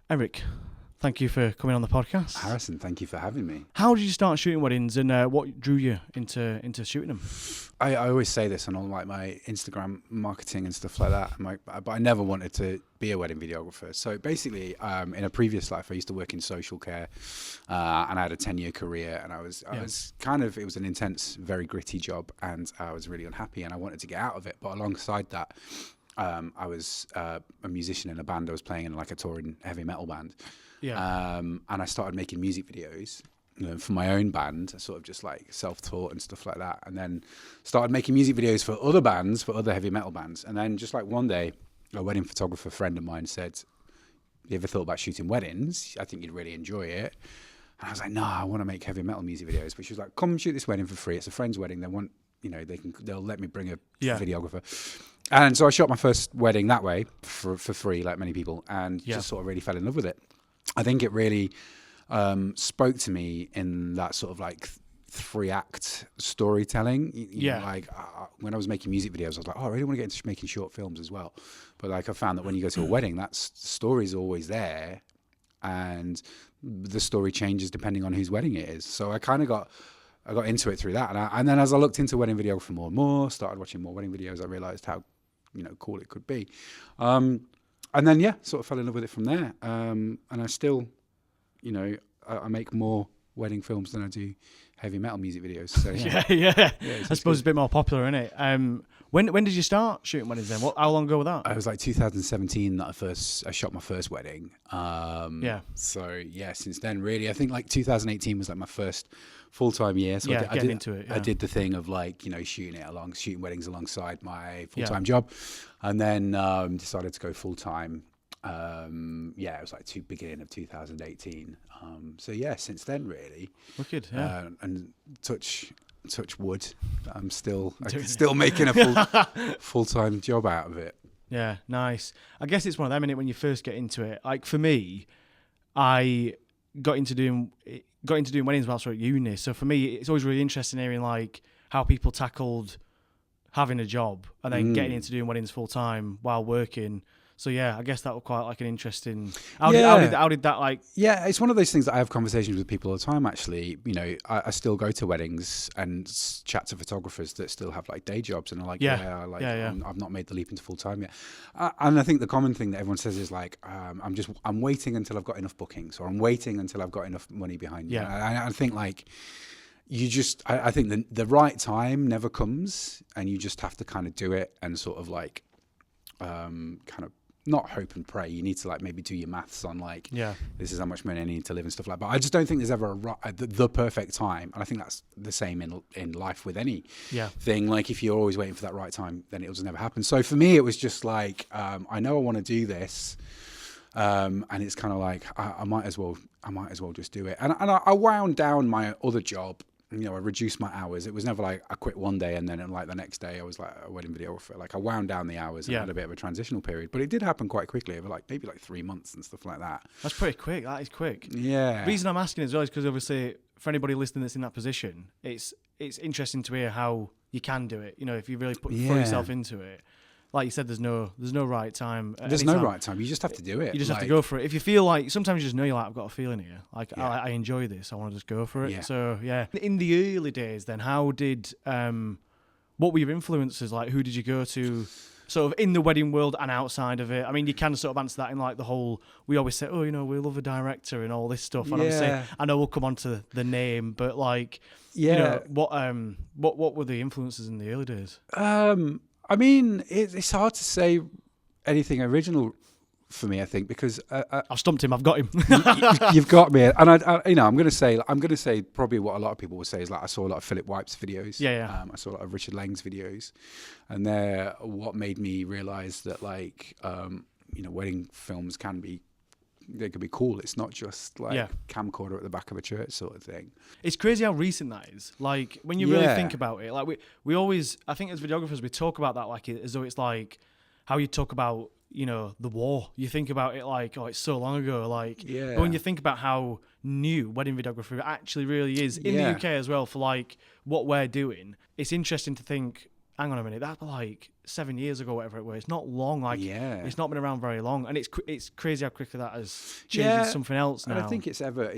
Eric, thank you for coming on the podcast. Harrison, thank you for having me. How did you start shooting weddings, and what drew you into shooting them? I always say this on all like my Instagram marketing and stuff like that. But I never wanted to be a wedding videographer. So basically, in a previous life, I used to work in social care, and I had a 10-year career. And I was it was an intense, very gritty job, and I was really unhappy, and I wanted to get out of it. But alongside that, I was a musician in a band. I was playing in like a touring heavy metal band. Yeah. And I started making music videos for my own band, sort of just like self-taught and stuff like that. And then started making music videos for other bands, for other heavy metal bands. And then just like one day, a wedding photographer friend of mine said, "You ever thought about shooting weddings? I think you'd really enjoy it." And I was like, "No, I want to make heavy metal music videos." But she was like, "Come shoot this wedding for free. It's a friend's wedding. They want, they'll let me bring a videographer." And so I shot my first wedding that way for free, like many people, and just sort of really fell in love with it. I think it really spoke to me in that sort of like 3-act storytelling. When I was making music videos, I was like, I really want to get into making short films as well. But like I found that when you go to a wedding, that story's always there, and the story changes depending on whose wedding it is. So I got into it through that, and then as I looked into wedding videography more and more, started watching more wedding videos, I realized how cool it could be. And then, sort of fell in love with it from there. And I still, I make more wedding films than I do heavy metal music videos. So yeah. I suppose it's a bit more popular, isn't it? When did you start shooting weddings then? How long ago was that? It was like 2017 that I shot my first wedding. So since then, really, I think like 2018 was like my first full-time year. So I did into it. Yeah. I did the thing of like, shooting weddings alongside my full-time job, and then decided to go full-time. It was like beginning of 2018. Since then, really. Wicked, yeah. And touch wood, I'm still making a full-time job out of it. Yeah, nice. I guess it's one of them, innit, when you first get into it. Like for me, I got into doing weddings whilst I was at uni. So for me, it's always really interesting hearing like how people tackled having a job and then getting into doing weddings full time while working. So I guess that was quite like an interesting. How did that like? Yeah, it's one of those things that I have conversations with people all the time. Actually, I still go to weddings and chat to photographers that still have like day jobs, and are like, I've not made the leap into full time yet. And I think the common thing that everyone says is like, I'm waiting until I've got enough bookings, or I'm waiting until I've got enough money behind me. I think like. I think the right time never comes, and you just have to kind of do it and sort of like, kind of not hope and pray. You need to like maybe do your maths on like, this is how much money I need to live and stuff like that. But I just don't think there's ever the perfect time, and I think that's the same in life with any thing. Like if you're always waiting for that right time, then it will never happen. So for me, it was just like, I know I want to do this. And it's kind of like I might as well just do it. And I wound down my other job. I reduced my hours. It was never like I quit one day and then like the next day I was like a wedding videographer. Like I wound down the hours and had a bit of a transitional period. But it did happen quite quickly over like maybe like 3 months and stuff like that. That's pretty quick. That is quick. Yeah. The reason I'm asking as well is because obviously for anybody listening that's in that position, it's interesting to hear how you can do it. If you really throw yourself into it. Like you said, there's no right time. There's no right time. You just have to do it. You just have to go for it. If you feel like, sometimes you just know you're like, I've got a feeling here. Like, I enjoy this. I want to just go for it. Yeah. So, In the early days then, what were your influences? Like, who did you go to sort of in the wedding world and outside of it? I mean, you can sort of answer that in like the whole, we always say, we love a director and all this stuff. And obviously, I know we'll come on to the name, but like, what were the influences in the early days? I mean, it's hard to say anything original for me. I think because I've stumped him. I've got him. You've got me, and I'm going to say probably what a lot of people would say is like I saw a lot of Philip Wipes videos. I saw a lot of Richard Lang's videos, and they're what made me realize that like wedding films they could be cool. It's not just like camcorder at the back of a church sort of thing. It's crazy how recent that is. Like when you really think about it, like we always, I think as videographers, we talk about that like as though it's like how you talk about, the war. You think about it like, it's so long ago. Like, but when you think about how new wedding videography actually really is in the UK as well for like what we're doing, it's interesting to think hang on a minute, that's like 7 years ago, whatever it was. It's not long. Like, it's not been around very long, and it's crazy how quickly that has changed into something else now. And I think it's ever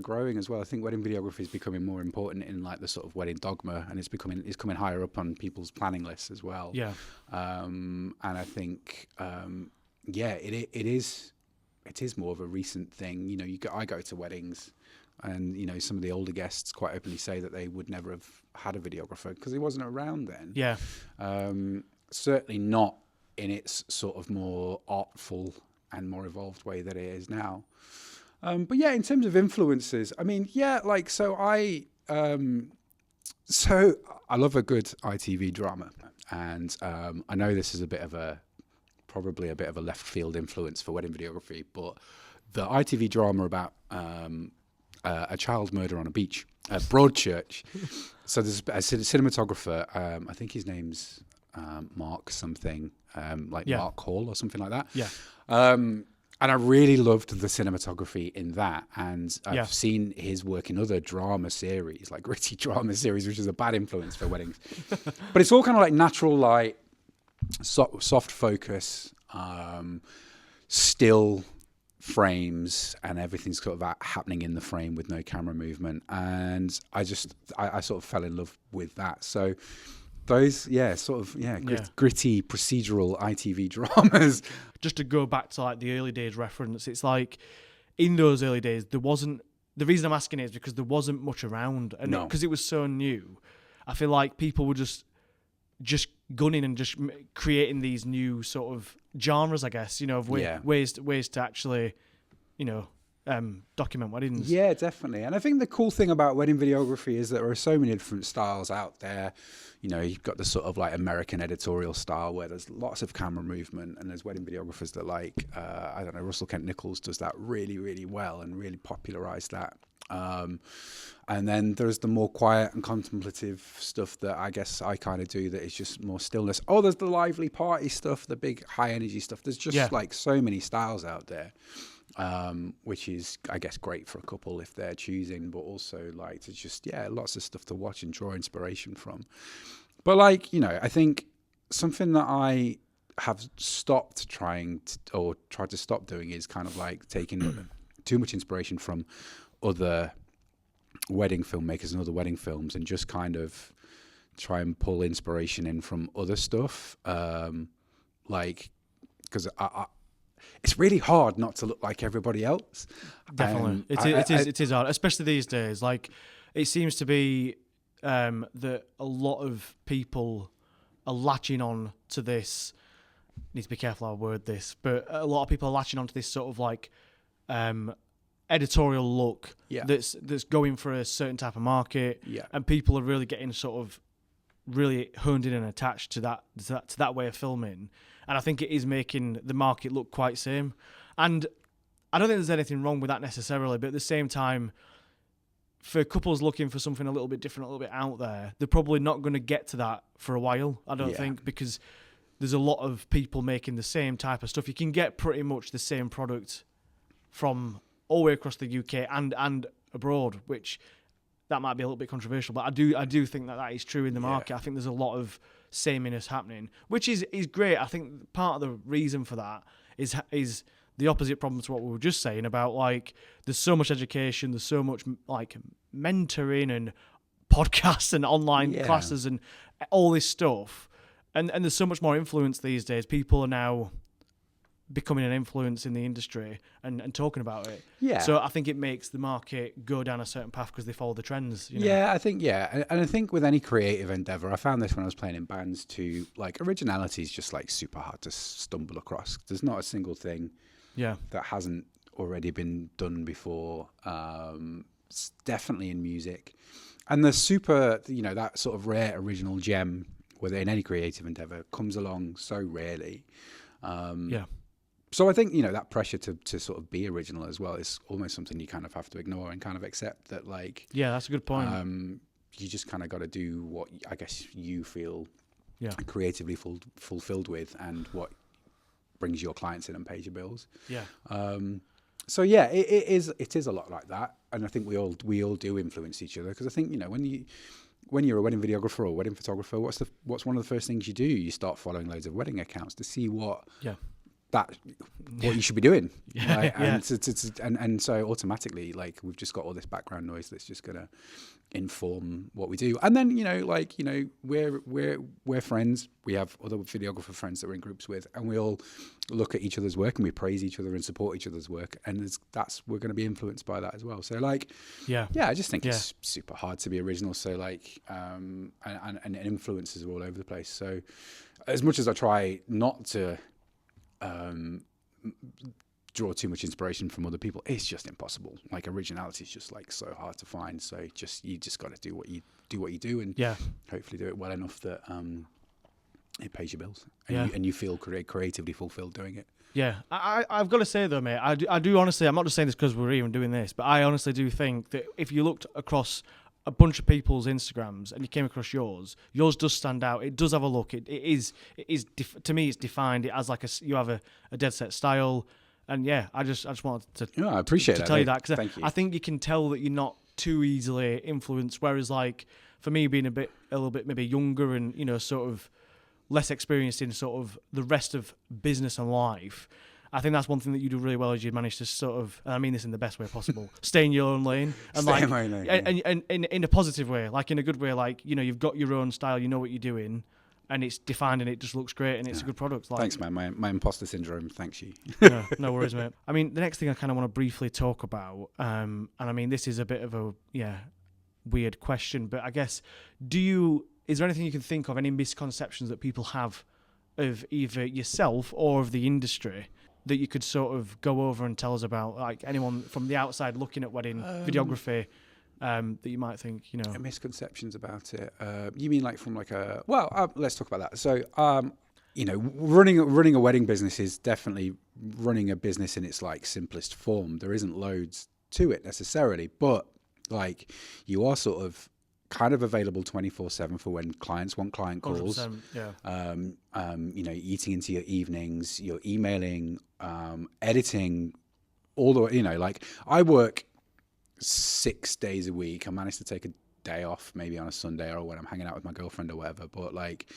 growing as well. I think wedding videography is becoming more important in like the sort of wedding dogma, and it's coming higher up on people's planning lists as well. Yeah. And I think it is more of a recent thing. You know, I go to weddings. And, you know, some of the older guests quite openly say that they would never have had a videographer because he wasn't around then. Yeah. Certainly not in its sort of more artful and more evolved way that it is now. But yeah, in terms of influences, I mean, I love a good ITV drama. And I know this is probably a bit of a left field influence for wedding videography, but the ITV drama about a child murder on a beach at Broadchurch. So there's a cinematographer, I think his name's Mark something, Mark Hall or something like that. Yeah. And I really loved the cinematography in that. And I've seen his work in other drama series, like gritty drama series, which is a bad influence for weddings. But it's all kind of like natural light, soft focus, still frames, and everything's sort of happening in the frame with no camera movement, and I sort of fell in love with that. So those gritty procedural ITV dramas. Just to go back to like the early days reference, it's like in those early days there wasn't, the reason I'm asking is because there wasn't much around, and because it was so new, I feel like people were just gunning and just creating these new sort of genres, I guess, you know, of ways to actually, you know, document weddings. Yeah, definitely. And I think the cool thing about wedding videography is that there are so many different styles out there. You know, you've got the sort of like American editorial style where there's lots of camera movement, and there's wedding videographers that Russell Kent Nichols does that really, really well and really popularized that. And then there's the more quiet and contemplative stuff that I guess I kind of do, that is just more stillness. Oh, there's the lively party stuff, the big high energy stuff. There's just like so many styles out there, which is, I guess, great for a couple if they're choosing, but also like to just, lots of stuff to watch and draw inspiration from. But like, you know, I think something that I have stopped tried to stop doing is kind of like taking too much inspiration from other wedding filmmakers and other wedding films, and just kind of try and pull inspiration in from other stuff. Because it's really hard not to look like everybody else. Definitely. It is hard, especially these days. Like, it seems to be that a lot of people are latching on to this. Need to be careful how I word this, but a lot of people are latching onto this sort of like editorial look that's going for a certain type of market, and people are really getting sort of really honed in and attached to that way of filming, and I think it is making the market look quite same. And I don't think there's anything wrong with that necessarily, but at the same time, for couples looking for something a little bit different, a little bit out there, they're probably not going to get to that for a while, I don't think, because there's a lot of people making the same type of stuff. You can get pretty much the same product from all the way across the UK and abroad, which that might be a little bit controversial, but I do think that is true in the market. I think there's a lot of sameness happening, which is great. I think part of the reason for that is the opposite problem to what we were just saying about, like, there's so much education, there's so much like mentoring and podcasts and online classes and all this stuff, and there's so much more influence these days. People are now becoming an influence in the industry and talking about it. So I think it makes the market go down a certain path because they follow the trends. You know? And I think with any creative endeavor, I found this when I was playing in bands too, like, originality is just like super hard to stumble across. There's not a single thing that hasn't already been done before. It's definitely in music, and the super, you know, that sort of rare original gem within any creative endeavor comes along so rarely. So I think, you know, that pressure to sort of be original as well is almost something you kind of have to ignore and kind of accept that, like... Yeah, that's a good point. You just kind of got to do what I guess you feel creatively fulfilled with, and what brings your clients in and pays your bills. So yeah, it is a lot like that, and I think we all do influence each other, because I think, you know, when when you're a wedding videographer or wedding photographer, what's one of the first things you do? You start following loads of wedding accounts to see what you should be doing. Right? And so automatically, like, we've just got all this background noise that's just gonna inform what we do. And then, we're friends. We have other videographer friends that we're in groups with, and we all look at each other's work and we praise each other and support each other's work. And we're going to be influenced by that as well. So I just think it's super hard to be original. So and influences are all over the place. So as much as I try not to draw too much inspiration from other people, it's just impossible. Like, originality is just like so hard to find. So you just got to do what you do, and hopefully do it well enough that it pays your bills, and you feel creatively fulfilled doing it. Yeah, I've got to say though, mate, I do honestly, I'm not just saying this because we're even doing this, but I honestly do think that if you looked across a bunch of people's Instagrams and you came across yours does stand out. It does have a look. It is to me, it's defined. It has like you have a dead set style. And I just wanted to. I appreciate to that. tell you that, because I think you can tell that you're not too easily influenced. Whereas, like, for me, being a little bit maybe younger and sort of less experienced in sort of the rest of business and life, I think that's one thing that you do really well, is you manage to sort of, and I mean this in the best way possible, stay in your own lane, and stay in my own lane, and in a positive way, like in a good way, like you've got your own style, you know what you're doing. And it's defined, and it just looks great, and it's a good product. Like, thanks, man. My imposter syndrome. Thanks you. No worries, mate. I mean, the next thing I kind of want to briefly talk about, and I mean, this is a bit of a weird question, but I guess, is there anything you can think of, any misconceptions that people have of either yourself or of the industry that you could sort of go over and tell us about, like anyone from the outside looking at wedding videography? That you might think, misconceptions about it. You mean like from like a? Well, let's talk about that. So, running a wedding business is definitely running a business in its like simplest form. There isn't loads to it necessarily, but like you are sort of kind of available 24/7 for when clients want client calls. Eating into your evenings, you're emailing, editing, all the way. Like I work 6 days a week. I managed to take a day off maybe on a Sunday or when I'm hanging out with my girlfriend or whatever, but like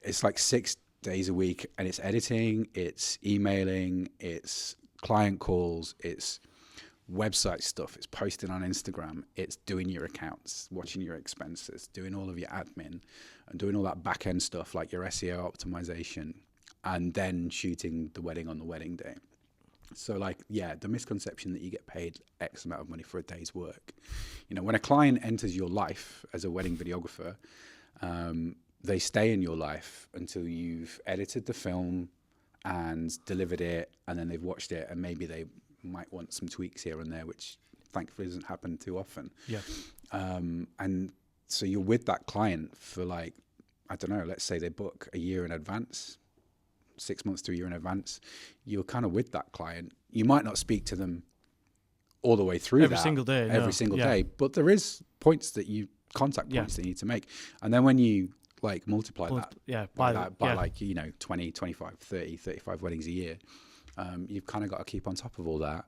it's like 6 days a week, and it's editing, it's emailing, it's client calls, it's website stuff, it's posting on Instagram, it's doing your accounts, watching your expenses, doing all of your admin, and doing all that back end stuff like your SEO optimization, and then shooting the wedding on the wedding day. So the misconception that you get paid X amount of money for a day's work. When a client enters your life as a wedding videographer, they stay in your life until you've edited the film and delivered it, and then they've watched it, and maybe they might want some tweaks here and there, which thankfully doesn't happen too often. Yeah. And so you're with that client for like, I don't know, let's say they book a year in advance, 6 months to a year in advance. You're kind of with that client. You might not speak to them all the way through every single day, but there is contact points that you need to make. And then when you like multiply that by like 20, 25, 30, 35 weddings a year, you've kind of got to keep on top of all that.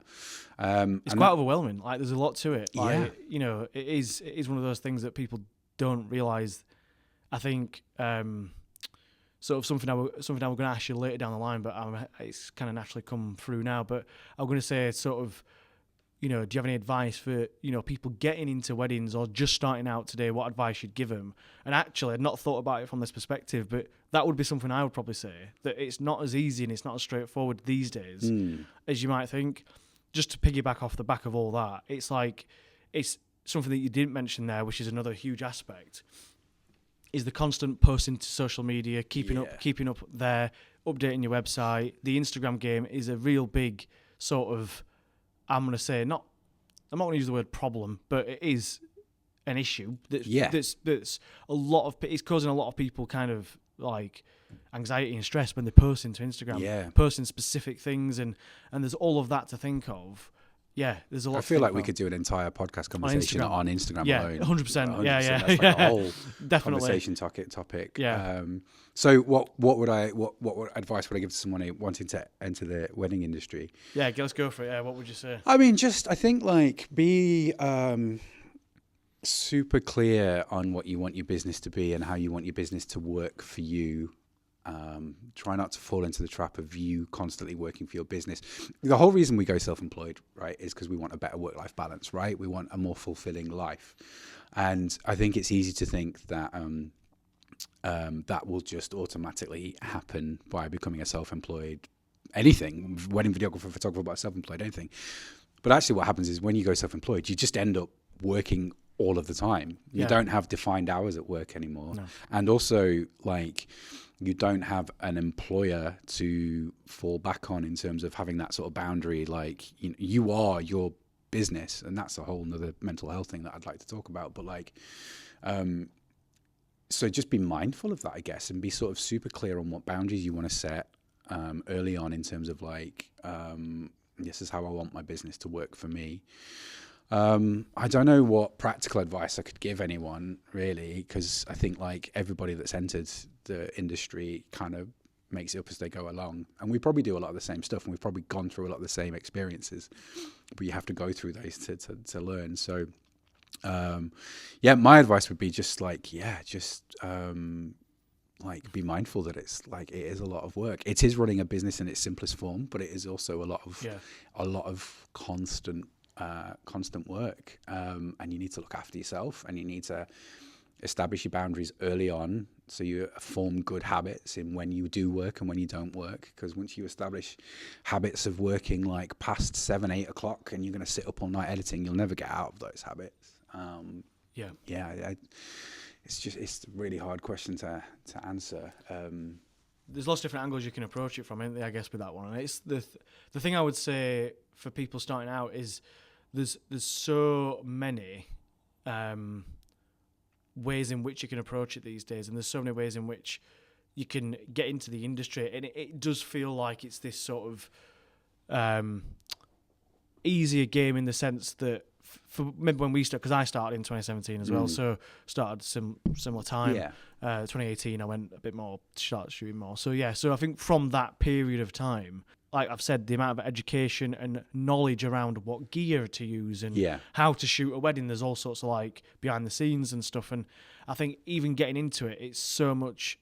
It's quite overwhelming. Like there's a lot to it. Like, it is one of those things that people don't realize. I think sort of something I'm going to ask you later down the line, but it's kind of naturally come through now. But I'm going to say sort of, do you have any advice for, people getting into weddings or just starting out today? What advice you'd give them? And actually, I'd not thought about it from this perspective, but that would be something I would probably say, that it's not as easy and it's not as straightforward these days as you might think. Just to piggyback off the back of all that, it's like, it's something that you didn't mention there, which is another huge aspect, is the constant posting to social media, keeping up there, updating your website. The Instagram game is a real big sort of, I'm going to say, I'm not going to use the word problem, but it is an issue that's a lot of, it's causing a lot of people kind of like anxiety and stress when they post into Instagram, posting specific things, and there's all of that to think of. Yeah, there's a lot. I feel like we could do an entire podcast conversation on Instagram alone. 100%. Yeah. That's like a whole definitely conversation topic. Yeah. So what advice would I give to someone wanting to enter the wedding industry? Yeah, let's go for it. Yeah, what would you say? I mean, I think like be super clear on what you want your business to be and how you want your business to work for you. Try not to fall into the trap of you constantly working for your business. The whole reason we go self-employed, right, is because we want a better work-life balance, right? We want a more fulfilling life. And I think it's easy to think that that will just automatically happen by becoming a self-employed anything, wedding videographer, photographer, self-employed anything. But actually what happens is when you go self-employed, you just end up working all of the time. You don't have defined hours at work anymore. No. And also, like, you don't have an employer to fall back on in terms of having that sort of boundary. Like, you are your business, and that's a whole nother mental health thing that I'd like to talk about. But like, so just be mindful of that, I guess, and be sort of super clear on what boundaries you want to set early on in terms of like, this is how I want my business to work for me. I don't know what practical advice I could give anyone really, because I think like everybody that's entered the industry kind of makes it up as they go along, and we probably do a lot of the same stuff, and we've probably gone through a lot of the same experiences, but you have to go through those to learn. So my advice would be just like, like be mindful that it's like, it is a lot of work. It is running a business in its simplest form, but it is also a lot of constant work, and you need to look after yourself, and you need to establish your boundaries early on so you form good habits in when you do work and when you don't work, because once you establish habits of working like past 7-8 o'clock and you're going to sit up all night editing, you'll never get out of those habits. It's a really hard question to answer. There's lots of different angles you can approach it from, isn't there, I guess, with that one. And it's the thing I would say for people starting out is there's so many ways in which you can approach it these days, and there's so many ways in which you can get into the industry, and it does feel like it's this sort of easier game in the sense that for maybe when we started, because I started in 2017 as well, so started similar time. 2018 I went a bit more, started shooting more. So I think from that period of time, like I've said, the amount of education and knowledge around what gear to use and how to shoot a wedding, there's all sorts of like behind the scenes and stuff. And I think even getting into it, it's so much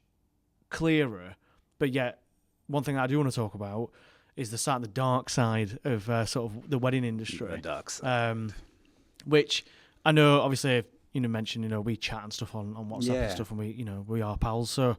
clearer. But yet, one thing that I do want to talk about is the dark side of sort of the wedding industry. The dark side. Which I know, obviously, mentioned, we chat and stuff on WhatsApp and stuff, and we are pals. So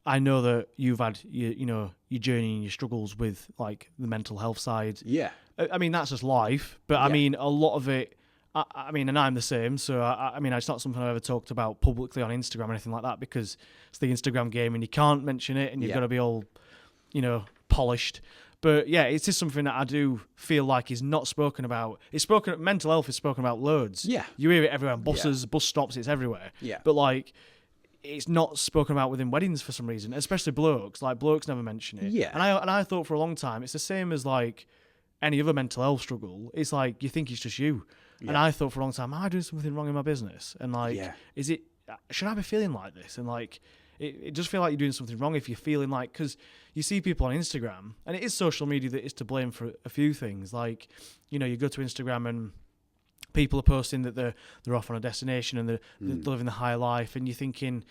I know that you've had your journey and your struggles with like the mental health side. Yeah. I mean, that's just life, but I mean, a lot of it, I mean, and I'm the same. So I mean, it's not something I've ever talked about publicly on Instagram or anything like that, because it's the Instagram game and you can't mention it, and you've got to be all, polished. But yeah, it's just something that I do feel like is not spoken about. Mental health is spoken about loads. Yeah. You hear it everywhere, buses, bus stops, it's everywhere. Yeah. But like, it's not spoken about within weddings for some reason, especially blokes. Like, blokes never mention it. Yeah. And I thought for a long time, it's the same as like any other mental health struggle. It's like, you think it's just you. Yeah. And I thought for a long time, am I doing something wrong in my business? And like, should I be feeling like this? And like, it does feel like you're doing something wrong if you're feeling like, because you see people on Instagram, and it is social media that is to blame for a few things. Like, you go to Instagram and people are posting that they're off on a destination and they're living the high life, and you're thinking,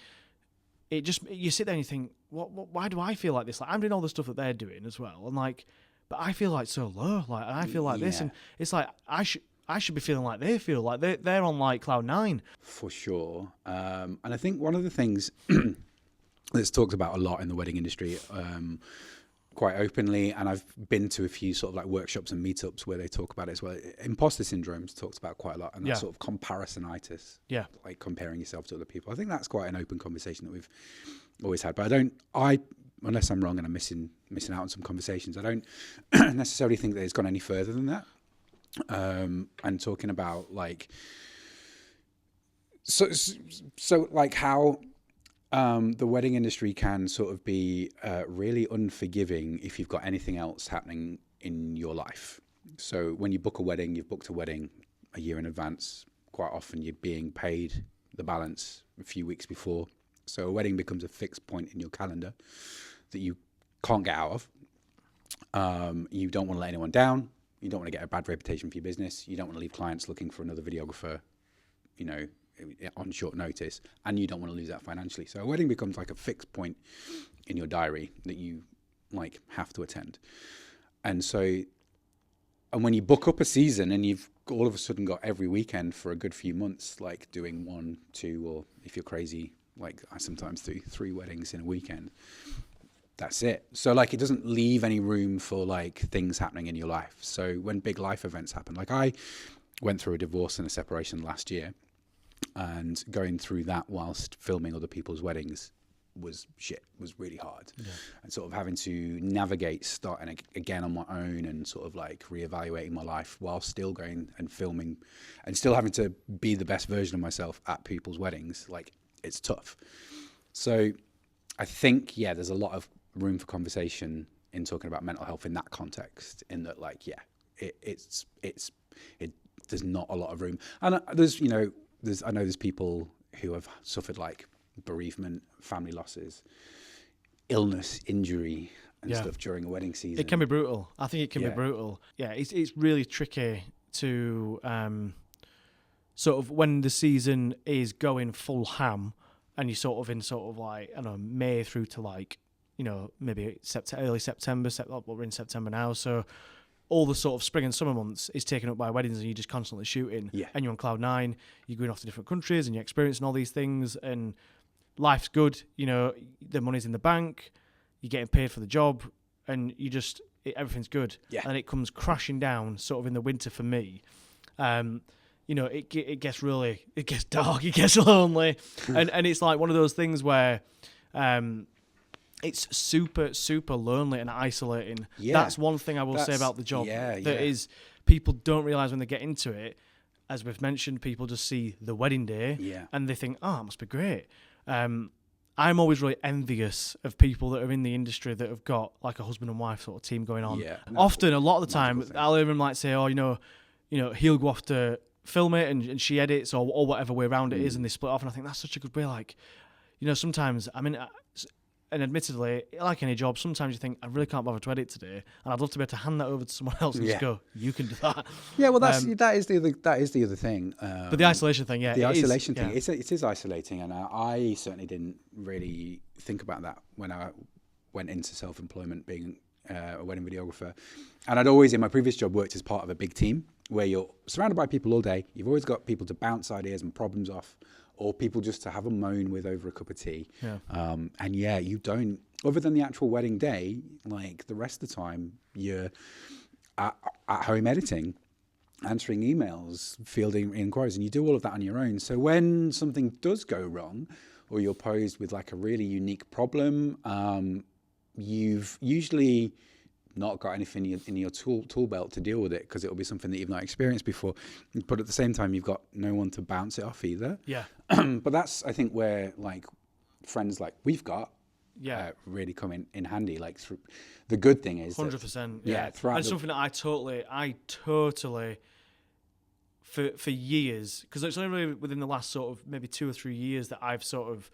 you sit there and you think, why do I feel like this? Like, I'm doing all the stuff that they're doing as well, and like, but I feel like so low, like, and I feel like this, and it's like I should be feeling like they feel, like they're on like cloud 9 for sure. And I think one of the things that's talked about a lot in the wedding industry, quite openly, and I've been to a few sort of like workshops and meetups where they talk about it as well. Imposter syndrome is talked about quite a lot, and that sort of comparisonitis, like comparing yourself to other people. I think that's quite an open conversation that we've always had. But unless I'm wrong and I'm missing out on some conversations, I don't necessarily think that it's gone any further than that. And talking about like, so like how the wedding industry can sort of be really unforgiving if you've got anything else happening in your life. So when you book a wedding, you've booked a wedding a year in advance. Quite often you're being paid the balance a few weeks before. So a wedding becomes a fixed point in your calendar that you can't get out of. You don't want to let anyone down. You don't want to get a bad reputation for your business. You don't want to leave clients looking for another videographer, on short notice, and you don't want to lose that financially. So a wedding becomes like a fixed point in your diary that you like have to attend. And so, and when you book up a season and you've all of a sudden got every weekend for a good few months, like doing 1, 2, or if you're crazy, like I sometimes do 3 weddings in a weekend, that's it. So like, it doesn't leave any room for like things happening in your life. So when big life events happen, like I went through a divorce and a separation last year, and going through that whilst filming other people's weddings was really hard. And sort of having to navigate starting again on my own and sort of like reevaluating my life while still going and filming and still having to be the best version of myself at people's weddings, like it's tough. So I think, yeah, there's a lot of room for conversation in talking about mental health in that context, in that like, yeah, there's not a lot of room. And there's, you know, I know there's people who have suffered like bereavement, family losses, illness, injury and stuff during a wedding season. It can be brutal. I think it can be brutal. Yeah, it's really tricky to sort of when the season is going full ham and you're sort of in sort of like, I don't know, May through to like, you know, maybe early September, we're in September now, so all the sort of spring and summer months is taken up by weddings and you're just constantly shooting. And you're on cloud 9, you're going off to different countries and you're experiencing all these things and life's good, you know, the money's in the bank, you're getting paid for the job and you just, everything's good. And it comes crashing down sort of in the winter for me. You know, it gets dark, it gets lonely. and it's like one of those things where it's super, super lonely and isolating. That's one thing I will say about the job. Is people don't realise when they get into it, as we've mentioned, people just see the wedding day and they think, oh, it must be great. I'm always really envious of people that are in the industry that have got like a husband and wife sort of team going on. Often, a lot of the time, I'll hear them like say, oh, you know, he'll go off to film it and she edits or whatever way around it is, and they split off. And I think that's such a good way. Like, you know, sometimes, I mean, and admittedly, like any job, sometimes you think, I really can't bother to edit today, and I'd love to be able to hand that over to someone else and just go, you can do that. Yeah, well, that is the other thing. But the isolation thing, the isolation thing, it is isolating, and I certainly didn't really think about that when I went into self-employment, being a wedding videographer. And I'd always, in my previous job, worked as part of a big team where you're surrounded by people all day. You've always got people to bounce ideas and problems off, or people just to have a moan with over a cup of tea. And you don't, other than the actual wedding day, like the rest of the time, you're at home editing, answering emails, fielding inquiries, and you do all of that on your own. So when something does go wrong, or you're posed with like a really unique problem, you've usually not got anything in your tool belt to deal with it, because it'll be something that you've not experienced before. But at the same time, you've got no one to bounce it off either. But that's, I think, where like friends like we've got really come in handy. Like the good thing is 100%. And something that I totally for years, because it's only really within the last sort of maybe 2 or 3 years that I've sort of,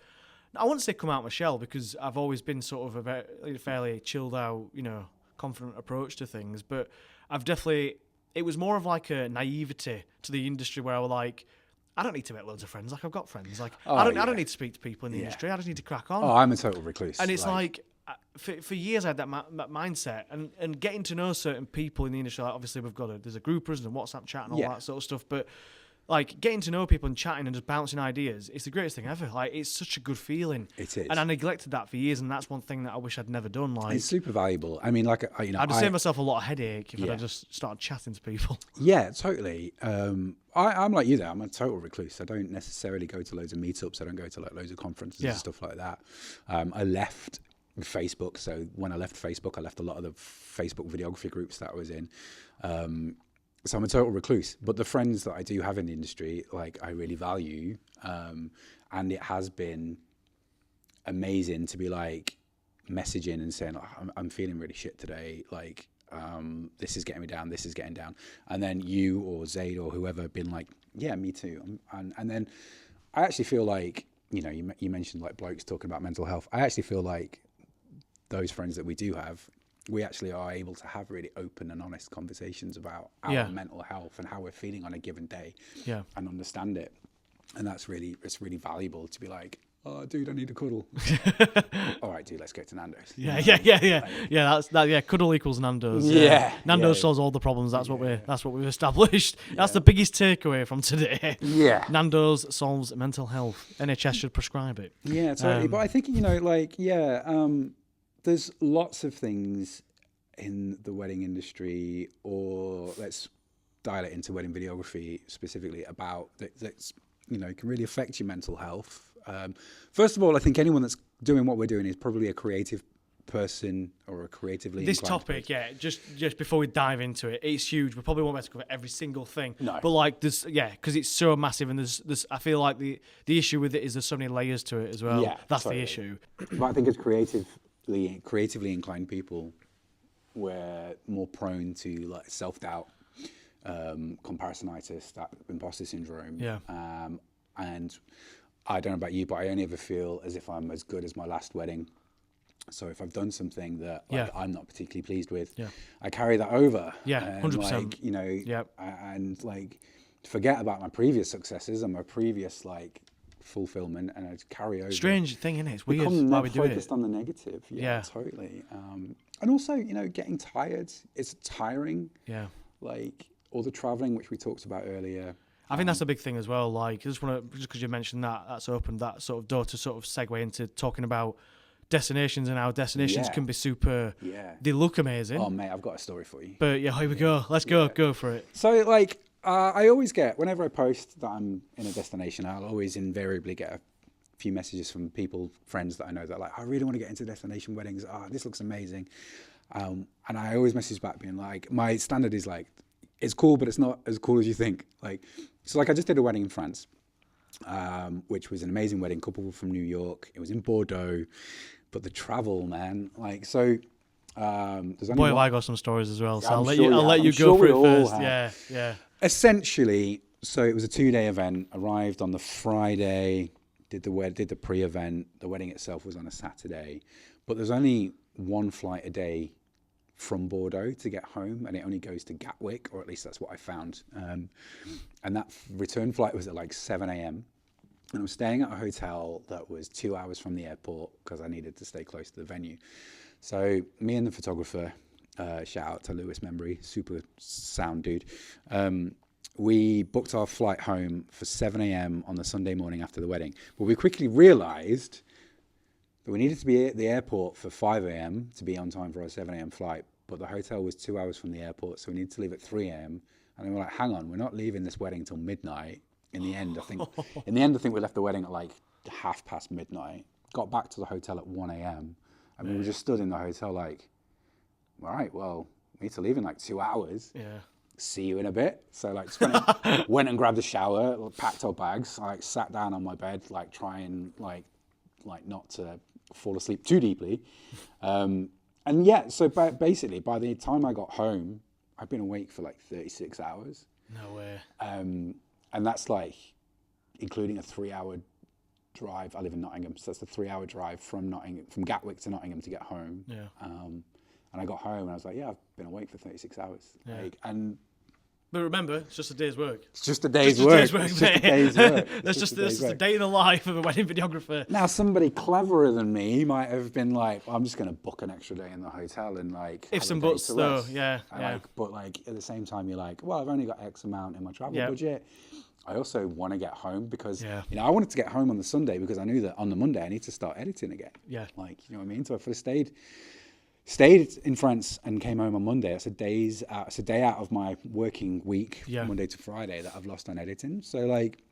I wouldn't say come out my shell, because I've always been sort of a fairly chilled out, you know, confident approach to things, but I've definitely, it was more of like a naivety to the industry where I was like, I don't need to make loads of friends, like I've got friends, like I don't need to speak to people in the industry, I just need to crack on. I'm a total recluse. And it's like for years I had that mindset, and getting to know certain people in the industry, like obviously there's a groupers and WhatsApp chat and all that sort of stuff, but like getting to know people and chatting and just bouncing ideas, it's the greatest thing ever. Like it's such a good feeling. It is. And I neglected that for years, and that's one thing that I wish I'd never done. Like it's super valuable. I mean, like I'd save myself a lot of headache if I'd just started chatting to people. Yeah, totally. I'm like you there. I'm a total recluse. I don't necessarily go to loads of meetups. I don't go to like loads of conferences and stuff like that. I left Facebook. So when I left Facebook, I left a lot of the Facebook videography groups that I was in. So I'm a total recluse, but the friends that I do have in the industry, like I really value, and it has been amazing to be like messaging and saying, oh, I'm feeling really shit today. Like, this is getting me down. This is getting down. And then you or Zaid or whoever have been like, yeah, me too. And then I actually feel like, you know, you mentioned like blokes talking about mental health. I actually feel like those friends that we do have, we actually are able to have really open and honest conversations about our mental health and how we're feeling on a given day and understand it. And it's really valuable to be like, oh, dude, I need a cuddle. All right, dude, let's go to Nando's. Yeah. Yeah, cuddle equals Nando's. Nando's solves all the problems. That's what we've established. Yeah. That's the biggest takeaway from today. Yeah. Nando's solves mental health. NHS should prescribe it. Yeah, totally. But I think, there's lots of things in the wedding industry, or let's dial it into wedding videography specifically, about that's can really affect your mental health. First of all, I think anyone that's doing what we're doing is probably a creative person or a creatively this inclined topic person. just before we dive into it, it's huge. We probably won't be able to cover every single thing. No. But like this, because it's so massive, and there's I feel like the issue with it is there's so many layers to it as well. Yeah, that's totally. the issue. But I think as creatively inclined people, we're more prone to like self-doubt, comparisonitis, that imposter syndrome. Yeah. And I don't know about you, but I only ever feel as if I'm as good as my last wedding. So if I've done something that I'm not particularly pleased with, I carry that over. Yeah, 100%. And like forget about my previous successes and my previous like fulfillment, and I carry over. Strange thing, isn't it? It's weird why we do it. Focused on the negative. Yeah, totally. And also, getting tired. It's tiring. Yeah. Like all the traveling, which we talked about earlier. I think that's a big thing as well. Like, just because you mentioned that's opened that sort of door to sort of segue into talking about destinations, and how destinations can be super. Yeah. They look amazing. Oh mate, I've got a story for you. But yeah, here we go. Let's go for it. So like, I always get, whenever I post that I'm in a destination, I'll always invariably get a few messages from friends that I know that are like, I really want to get into destination weddings. This looks amazing. And I always message back being like, my standard is like, it's cool, but it's not as cool as you think. Like, so like I just did a wedding in France, which was an amazing wedding, couple from New York. It was in Bordeaux, but the travel, man, like, so there's only I got some stories as well. So I'll let you go for it first. Yeah. Essentially, so it was a 2-day event. Arrived on the Friday, did the pre-event. The wedding itself was on a Saturday, but there's only one flight a day from Bordeaux to get home, and it only goes to Gatwick, or at least that's what I found. And that return flight was at like 7 a.m. And I was staying at a hotel that was 2 hours from the airport because I needed to stay close to the venue. So me and the photographer, shout out to Lewis Membry, super sound dude. We booked our flight home for 7 a.m. on the Sunday morning after the wedding. But we quickly realized that we needed to be at the airport for 5 a.m. to be on time for our 7 a.m. flight. But the hotel was 2 hours from the airport, so we needed to leave at 3 a.m. And then we're like, hang on, we're not leaving this wedding till midnight. In the end, I think we left the wedding at like midnight. Got back to the hotel at 1 a.m. And we were just stood in the hotel like, all right, well, we need to leave in like 2 hours. Yeah. See you in a bit. So like went and grabbed a shower, packed our bags, like sat down on my bed, like trying like not to fall asleep too deeply. And yeah, so basically by the time I got home, I'd been awake for like 36 hours. No way. And that's like including a 3-hour drive. I live in Nottingham, so that's a 3-hour drive from Gatwick to Nottingham to get home. Yeah. And I got home and I was like, yeah, I've been awake for 36 hours. Yeah. But remember, it's just a day's work. It's just a day's work. It's just a day in the life of a wedding videographer. Now, somebody cleverer than me might have been like, I'm just going to book an extra day in the hotel and like. If some buts, though, yeah. But like at the same time, you're like, well, I've only got X amount in my travel budget. I also want to get home because I wanted to get home on the Sunday because I knew that on the Monday I need to start editing again. Yeah. Like, you know what I mean? So if I stayed in France and came home on Monday, it's a day out of my working week, Monday to Friday, that I've lost on editing. So like,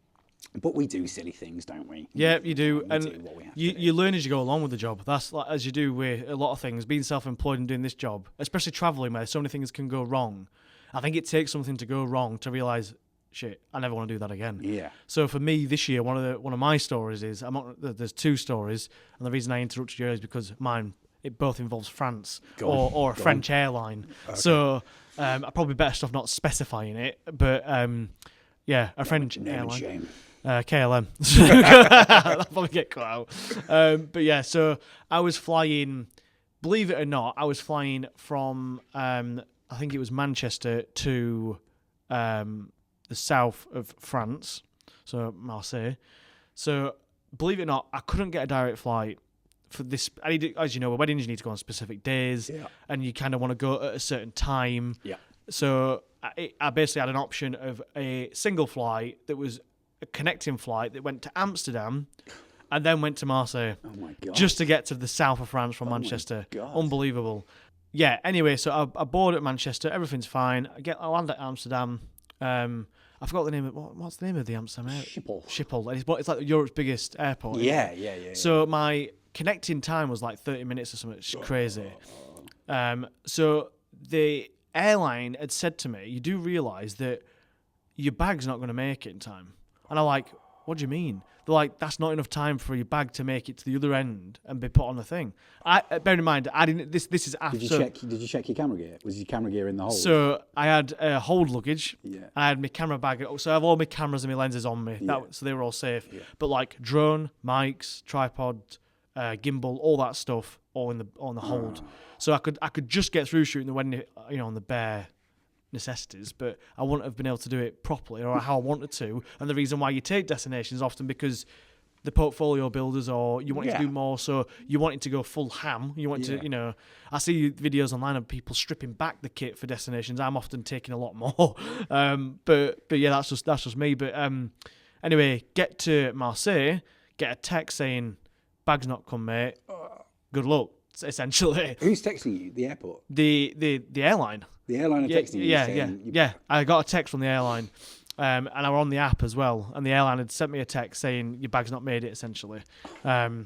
but we do silly things, don't we? Yeah, you do. And you learn as you go along with the job. That's like, as you do with a lot of things, being self-employed and doing this job, especially traveling where so many things can go wrong. I think it takes something to go wrong to realize, shit, I never want to do that again. Yeah. So for me this year, one of my stories is, there's 2 stories, and the reason I interrupted you is because it both involves France or a French airline. Okay. So I probably better stuff not specifying it, but a French airline. KLM. That'll probably get cut out. But yeah, so I was flying, believe it or not, from, I think it was Manchester to the south of France. so Marseille. So believe it or not, I couldn't get a direct flight for this. As you know, weddings you need to go on specific days, and you kind of want to go at a certain time. Yeah. So I basically had an option of a single flight that was a connecting flight that went to Amsterdam and then went to Marseille. Oh my God. Just to get to the south of France from Manchester. Unbelievable. Yeah, anyway, so I board at Manchester, everything's fine. I land at Amsterdam. I forgot the name of what's the name of the Amsterdam airport? Schiphol. It's like Europe's biggest airport. Yeah. So my connecting time was like 30 minutes or something. It's crazy. So the airline had said to me, you do realise that your bag's not going to make it in time. And I'm like, what do you mean? They're like, that's not enough time for your bag to make it to the other end and be put on the thing. Bear in mind, I didn't. This is after. Did you check your camera gear? Was your camera gear in the hold? So I had hold luggage. Yeah. I had my camera bag. So I have all my cameras and my lenses on me. Yeah. So they were all safe. Yeah. But like drone, mics, tripod, gimbal, all that stuff, all in the hold. So I could just get through shooting the wedding, on the bare necessities, but I wouldn't have been able to do it properly or how I wanted to. And the reason why you take destinations often because the portfolio builders or you want to do more, so you want it to go full ham. You want to, I see videos online of people stripping back the kit for destinations. I'm often taking a lot more, but yeah, that's just me. But anyway, get to Marseille, get a text saying bag's not come, mate. Good luck. Essentially, who's texting you? The airport. The airline. The airline are texting you. Yeah. I got a text from the airline, and I were on the app as well. And the airline had sent me a text saying your bag's not made it. Essentially, so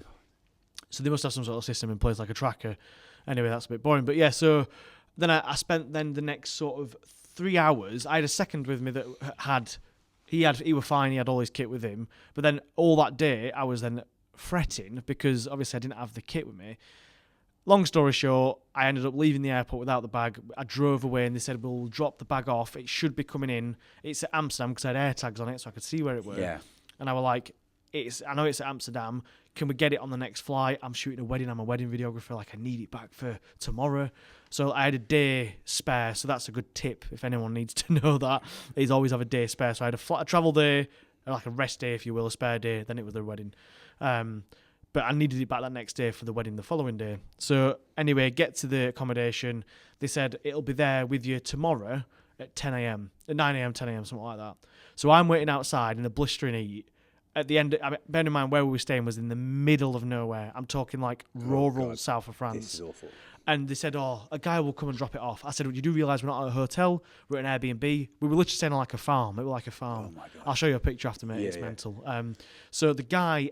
they must have some sort of system in place like a tracker. Anyway, that's a bit boring. But yeah, so then I spent the next sort of 3 hours. I had a second with me that he was fine. He had all his kit with him. But then all that day I was then fretting because obviously I didn't have the kit with me. Long story short, I ended up leaving the airport without the bag. I drove away and they said, we'll drop the bag off. It should be coming in. It's at Amsterdam because I had air tags on it so I could see where it was. Yeah. And I was like, I know it's at Amsterdam. Can we get it on the next flight? I'm shooting a wedding. I'm a wedding videographer. Like, I need it back for tomorrow. So I had a day spare. So that's a good tip if anyone needs to know that. Is always have a day spare. So I had a travel day, like a rest day, if you will, a spare day. Then it was the wedding. But I needed it back that next day for the wedding the following day. So anyway, get to the accommodation. They said it'll be there with you tomorrow at 10 a.m., at 9 a.m., 10 a.m., something like that. So I'm waiting outside in a blistering heat. At the end, bear in mind where we were staying was in the middle of nowhere. I'm talking like rural south of France. This is awful. And they said, a guy will come and drop it off. I said, you do realise we're not at a hotel, we're at an Airbnb. We were literally staying on like a farm. It was like a farm. Oh my God. I'll show you a picture after, mate. It's mental. So the guy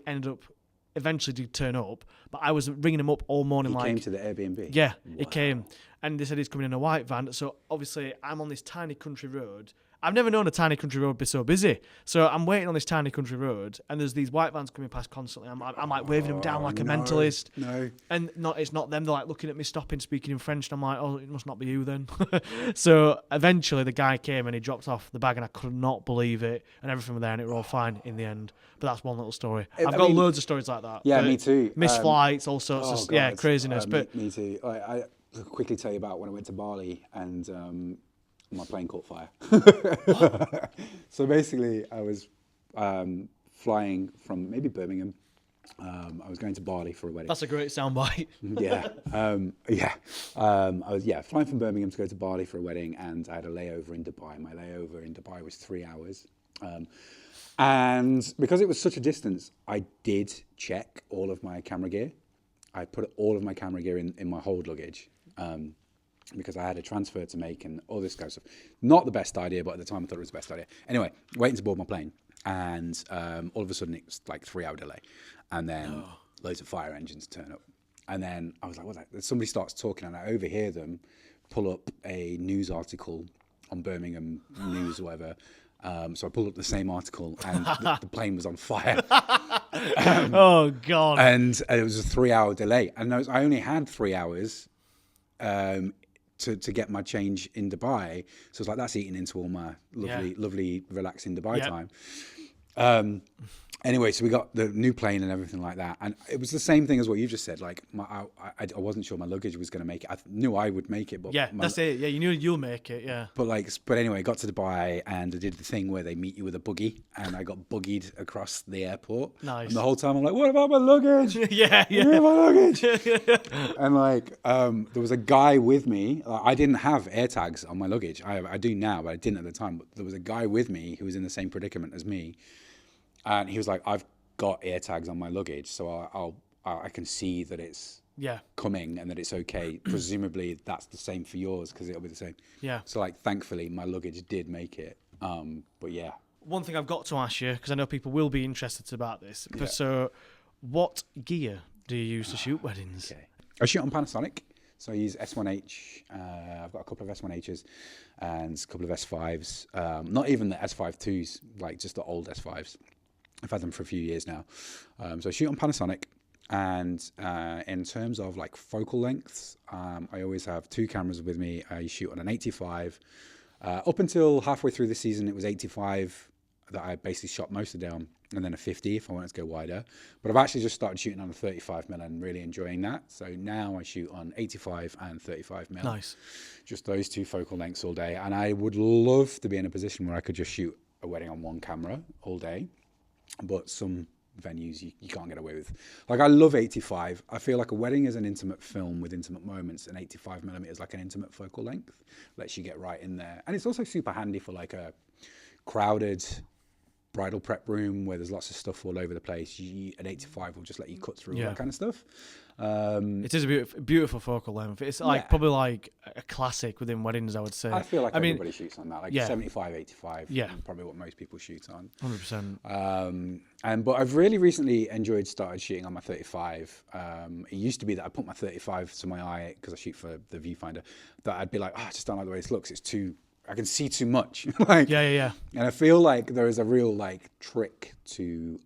eventually did turn up, but I was ringing him up all morning. He came to the Airbnb? Yeah, he came. And they said he's coming in a white van. So obviously I'm on this tiny country road. I've never known a tiny country road be so busy. So I'm waiting on this tiny country road, and there's these white vans coming past constantly. I'm like waving them down like a mentalist. No. And it's not them. They're like looking at me, stopping, speaking in French. And I'm like, oh, it must not be you then. So eventually the guy came and he dropped off the bag, and I could not believe it. And everything was there, and it was all fine in the end. But that's one little story. I've got loads of stories like that. Yeah, me too. Missed flights, all sorts of craziness. But me too. I quickly tell you about when I went to Bali and my plane caught fire. So basically, I was flying from maybe Birmingham. I was going to Bali for a wedding. That's a great soundbite. I was flying from Birmingham to go to Bali for a wedding, and I had a layover in Dubai. My layover in Dubai was 3 hours. And because it was such a distance, I did check all of my camera gear. I put all of my camera gear in my hold luggage. Because I had a transfer to make and all this kind of stuff. Not the best idea, but at the time I thought it was the best idea. Anyway, waiting to board my plane, and all of a sudden it was like 3 hour delay, and then loads of fire engines turn up, and then I was like, what's that? Somebody starts talking, and I overhear them pull up a news article on Birmingham News or whatever. So I pulled up the same article, and the plane was on fire. Oh God! And it was a 3 hour delay, and I only had 3 hours. To get my change in Dubai. So it's like, that's eating into all my lovely, relaxing Dubai time. Anyway, so we got the new plane and everything like that, and it was the same thing as what you just said. Like, I wasn't sure my luggage was going to make it. I knew I would make it, but that's it. Yeah, you knew you'll make it. Yeah. But anyway, got to Dubai and I did the thing where they meet you with a buggy, and I got buggied across the airport. Nice. And the whole time I'm like, what about my luggage? Yeah. Where's my luggage? And like, there was a guy with me. I didn't have air tags on my luggage. I do now, but I didn't at the time. But there was a guy with me who was in the same predicament as me. And he was like, I've got air tags on my luggage, so I can see that it's coming and that it's okay. Presumably that's the same for yours because it'll be the same. Yeah. So like, thankfully my luggage did make it. But yeah. One thing I've got to ask you, because I know people will be interested about this. Yeah. So what gear do you use to shoot weddings? Okay. I shoot on Panasonic. So I use S1H. I've got a couple of S1Hs and a couple of S5s. Not even the S5 IIs, like just the old S5s. I've had them for a few years now. So I shoot on Panasonic, and in terms of like focal lengths, I always have two cameras with me. I shoot on an 85. Up until halfway through the season, it was 85 that I basically shot most of the day on, and then a 50 if I wanted to go wider. But I've actually just started shooting on a 35mm and really enjoying that. So now I shoot on 85 and 35mm. Nice. Just those two focal lengths all day. And I would love to be in a position where I could just shoot a wedding on one camera all day. But some venues you can't get away with. Like, I love 85. I feel like a wedding is an intimate film with intimate moments, and 85mm is like an intimate focal length. Lets you get right in there. And it's also super handy for like a crowded bridal prep room where there's lots of stuff all over the place. An 85 will just let you cut through all that kind of stuff. It is a beautiful focal length. It's like probably like a classic within weddings, I would say. I feel like everybody shoots on that, like 75, 85. Yeah, probably what most people shoot on. 100%. But I've really recently started shooting on my 35. It used to be that I put my 35 to my eye because I shoot for the viewfinder. That I'd be like, I just don't like the way this looks. It's too. I can see too much. And I feel like there is a real like trick to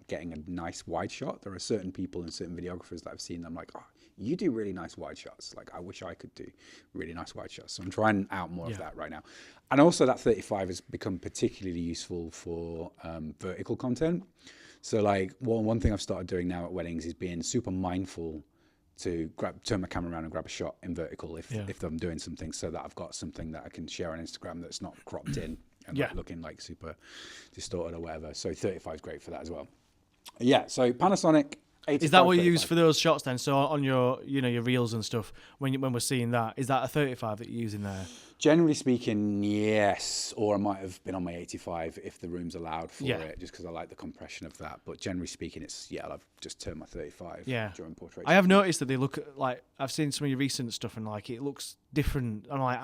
getting a nice wide shot. There are certain people and certain videographers that I've seen. I'm like, you do really nice wide shots. Like, I wish I could do really nice wide shots. So I'm trying out more of that right now. And also that 35 has become particularly useful for vertical content. So like one thing I've started doing now at weddings is being super mindful to turn my camera around and grab a shot in vertical if I'm doing something, so that I've got something that I can share on Instagram that's not cropped in and like looking like super distorted or whatever. So 35 is great for that as well. Yeah, so Panasonic. Is that what you use for those shots then? So on your your reels and stuff, when we're seeing that, is that a 35 that you're using there? Generally speaking, yes. Or I might have been on my 85 if the room's allowed for it, just because I like the compression of that. But generally speaking, it's I've just turned my 35 during portrait. I have noticed that they look like, I've seen some of your recent stuff and like it looks different. I'm like,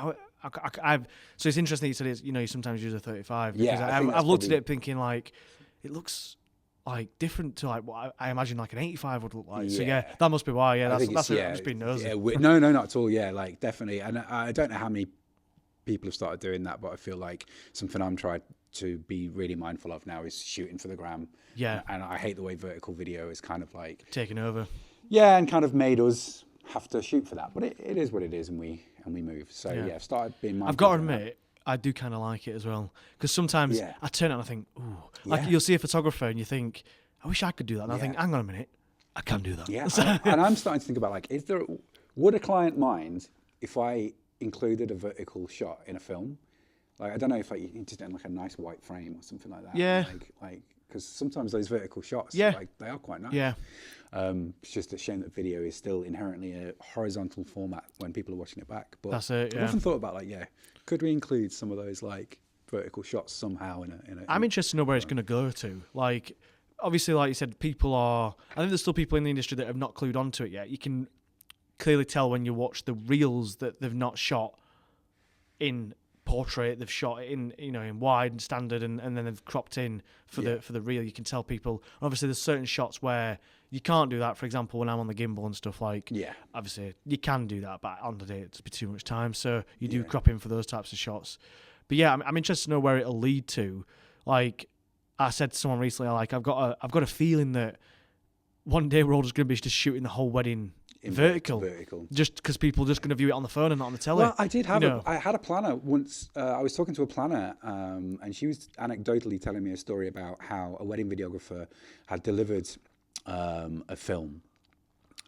so it's interesting that you said it's, you sometimes use a 35. Because I've looked at it thinking like, it looks like different to like what I imagine like an 85 would look like. So that must be why. That's just being nosy. No, not at all. Yeah, like definitely. And I don't know how many people have started doing that, but I feel like something I'm trying to be really mindful of now is shooting for the gram. Yeah. And I hate the way vertical video is kind of like taking over. Yeah, and kind of made us have to shoot for that. But it is what it is, and we move. So I've started being mindful. I've got to admit, I do kind of like it as well, because sometimes I turn it and I think, ooh, like you'll see a photographer and you think, I wish I could do that, and I think, hang on a minute, I can do that. Yeah, and I'm starting to think about like, would a client mind if I included a vertical shot in a film? Like, I don't know if you just in like a nice white frame or something like that. Yeah. Like because sometimes those vertical shots, like they are quite nice. Yeah. It's just a shame that video is still inherently a horizontal format when people are watching it back. But that's it. I've often thought about like, could we include some of those like vertical shots somehow in a I'm interested to know where it's going to go to. Like, obviously, like you said, I think there's still people in the industry that have not clued onto it yet. You can clearly tell when you watch the reels that they've not shot in portrait, they've shot it in wide and standard, and then they've cropped in for the reel. You can tell people. Obviously, there's certain shots where you can't do that. For example, when I'm on the gimbal and stuff, like obviously you can do that, but on the day it'd be too much time. So you do crop in for those types of shots. But I'm interested to know where it'll lead to. Like I said to someone recently, like I've got a feeling that one day we're all just going to be just shooting the whole wedding vertical. Just because people are just going to view it on the phone and not on the telly. Well, I did have I had a planner once. I was talking to a planner, and she was anecdotally telling me a story about how a wedding videographer had delivered a film,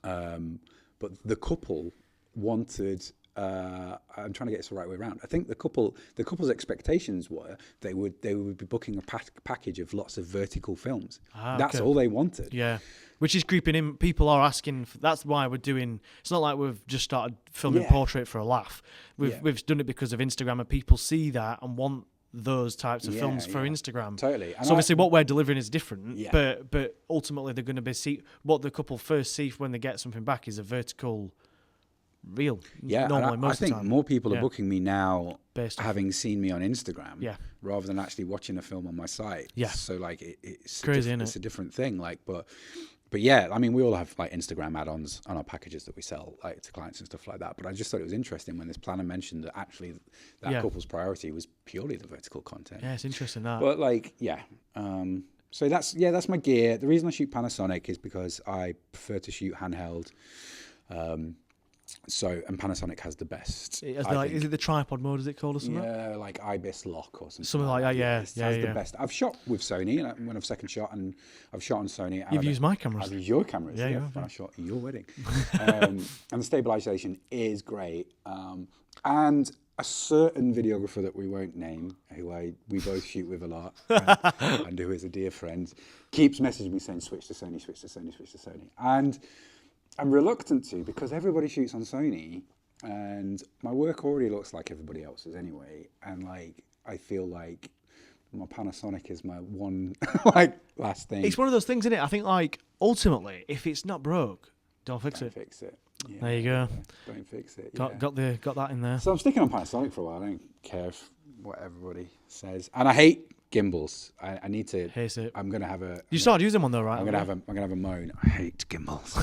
but the couple wanted. I'm trying to get this the right way around. I think the couple's expectations were they would be booking a package of lots of vertical films. That's all they wanted. Yeah, which is creeping in. People are asking. That's why we're doing. It's not like we've just started filming portrait for a laugh. We've done it because of Instagram, and people see that and want those types of films for Instagram. Totally. And so obviously, what we're delivering is different. Yeah. But ultimately, they're going to be what the couple first see when they get something back is a vertical. Real, normally most of the time. I think more people are booking me now, having seen me on Instagram, rather than actually watching a film on my site. Yeah, so like it's crazy, it's a different thing. Like, but yeah, I mean, we all have like Instagram add-ons on our packages that we sell like to clients and stuff like that. But I just thought it was interesting when this planner mentioned that actually that couple's priority was purely the vertical content. Yeah, it's interesting that. But like, so that's my gear. The reason I shoot Panasonic is because I prefer to shoot handheld. And Panasonic has the best. Is it the tripod mode? Is it called or something? Yeah, like Ibis Lock or something. Something like that. Yeah, it has the best. I've shot with Sony when I've second shot, and I've shot on Sony. You've used my cameras. I've used your cameras. Yeah, when I shot your wedding. And the stabilization is great. And a certain videographer that we won't name, who we both shoot with a lot, and who is a dear friend, keeps messaging me saying, switch to Sony, switch to Sony, switch to Sony. And I'm reluctant to, because everybody shoots on Sony and my work already looks like everybody else's anyway. And like, I feel like my Panasonic is my one like last thing. It's one of those things, isn't it? I think like ultimately, if it's not broke, don't fix it. Yeah, there you go. Don't fix it. Got that in there. So I'm sticking on Panasonic for a while. I don't care what everybody says. And I hate gimbals. I need to. Hate it. I'm gonna have a. You started using one though, right? I'm gonna have a moan. I hate gimbals.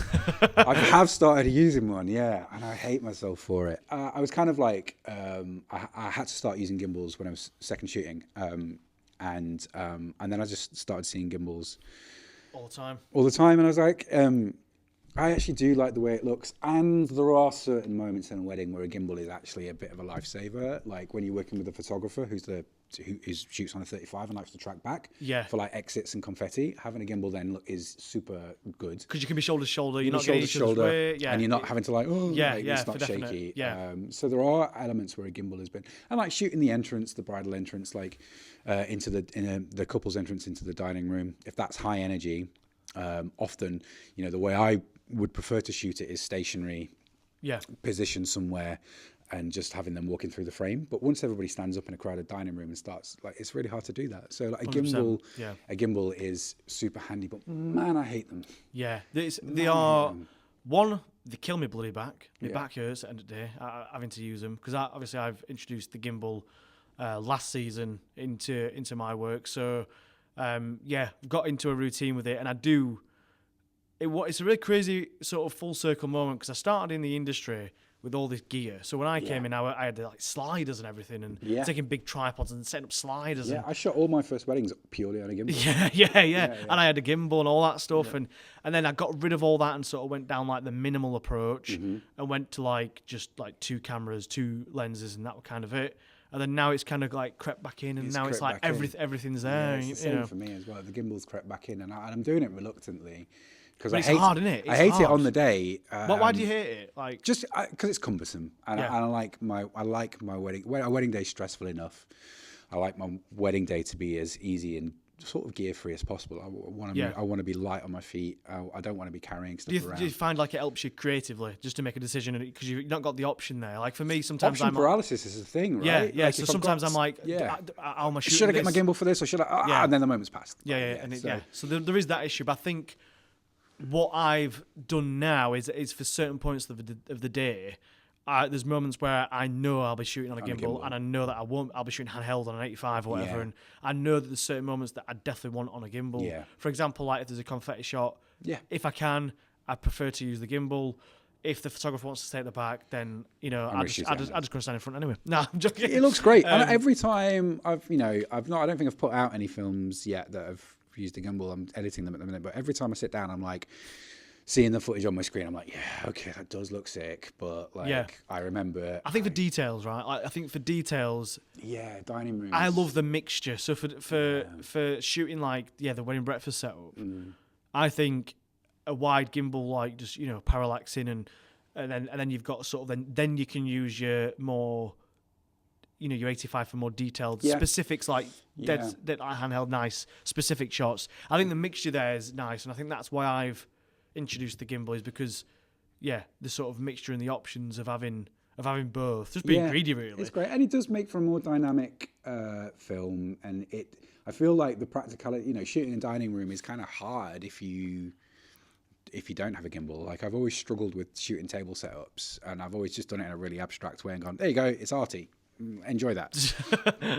I have started using one, and I hate myself for it. I was kind of like, I had to start using gimbals when I was second shooting, and then I just started seeing gimbals all the time, and I was like, I actually do like the way it looks, and there are certain moments in a wedding where a gimbal is actually a bit of a lifesaver, like when you're working with a photographer who shoots on a 35 and likes to track back for like exits and confetti. Having a gimbal then is super good because you can be shoulder to shoulder. You're not getting each other's way, and you're not having to it's not shaky. So there are elements where a gimbal has been, and like shooting the entrance, the bridal entrance, like into the couple's entrance into the dining room. If that's high energy, often the way I would prefer to shoot it is stationary, positioned somewhere, and just having them walking through the frame. But once everybody stands up in a crowded dining room and starts, like, it's really hard to do that. So like a gimbal is super handy, but man, I hate them. Yeah, they kill me bloody back. My back hurts at the end of the day having to use them because obviously I've introduced the gimbal last season into my work. So got into a routine with it, and I do. It's a really crazy sort of full circle moment because I started in the industry with all this gear. So when I came in, I had like sliders and everything, and taking big tripods and setting up sliders. Yeah, I shot all my first weddings purely on a gimbal. Yeah. And I had a gimbal and all that stuff, and then I got rid of all that and sort of went down like the minimal approach, and went to like just like 2 cameras, 2 lenses, and that was kind of it. And then now it's kind of like crept back in, and now it's like everything's there. Yeah, it's the same for me as well. The gimbal's crept back in, and I'm doing it reluctantly. Because it's hard, isn't it? I hate it on the day. Why do you hate it? Like just because it's cumbersome, and I like my wedding. A wedding day is stressful enough. I like my wedding day to be as easy and sort of gear free as possible. I want to be light on my feet. I don't want to be carrying stuff around. Do you find like it helps you creatively just to make a decision because you've not got the option there? Like for me, sometimes option paralysis is a thing, right? Yeah. Like so sometimes I'm like, should I get my gimbal for this or should I? And then the moment's passed. So there is that issue, but I think. What I've done now is for certain points of the day, there's moments where I know I'll be shooting on a gimbal, and I know that I'll be shooting handheld on an 85 or whatever, and I know that there's certain moments that I definitely want on a gimbal. Yeah. For example, like if there's a confetti shot, if I can, I prefer to use the gimbal. If the photographer wants to take the back, then I just gonna stand in front anyway. No, I'm joking. It looks great. And every time I don't think I've put out any films yet that I've used a gimbal. I'm editing them at the minute, but every time I sit down, I'm like, seeing the footage on my screen, I'm like, yeah, okay, that does look sick, but like, Yeah. I remember. I think for details, right? Like, I think for details, Yeah, dining rooms. I love the mixture. So for shooting like the wedding breakfast setup, I think a wide gimbal, like just parallaxing and then you've got sort of then you can use your more your 85 for more detailed specifics, like dead handheld nice specific shots. I think the mixture there is nice, and I think that's why I've introduced the gimbal, is because the sort of mixture and the options of having both, just being greedy really. It's great, and it does make for a more dynamic film, and I feel like the practicality, shooting in a dining room is kind of hard if you don't have a gimbal. Like, I've always struggled with shooting table setups, and I've always just done it in a really abstract way and gone, there you go, it's arty, enjoy that.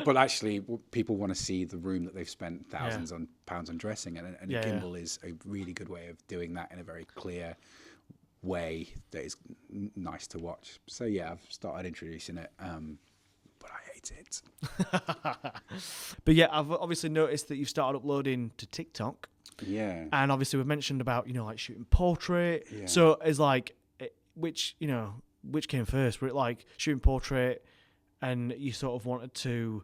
But actually, people want to see the room that they've spent thousands on pounds on dressing, and a gimbal is a really good way of doing that in a very clear way that is nice to watch. So I've started introducing it, but I hate it. But I've obviously noticed that you've started uploading to TikTok. Yeah. And obviously we've mentioned about, like shooting portrait. Yeah. So it's like, which came first? Were it like shooting portrait and you sort of wanted to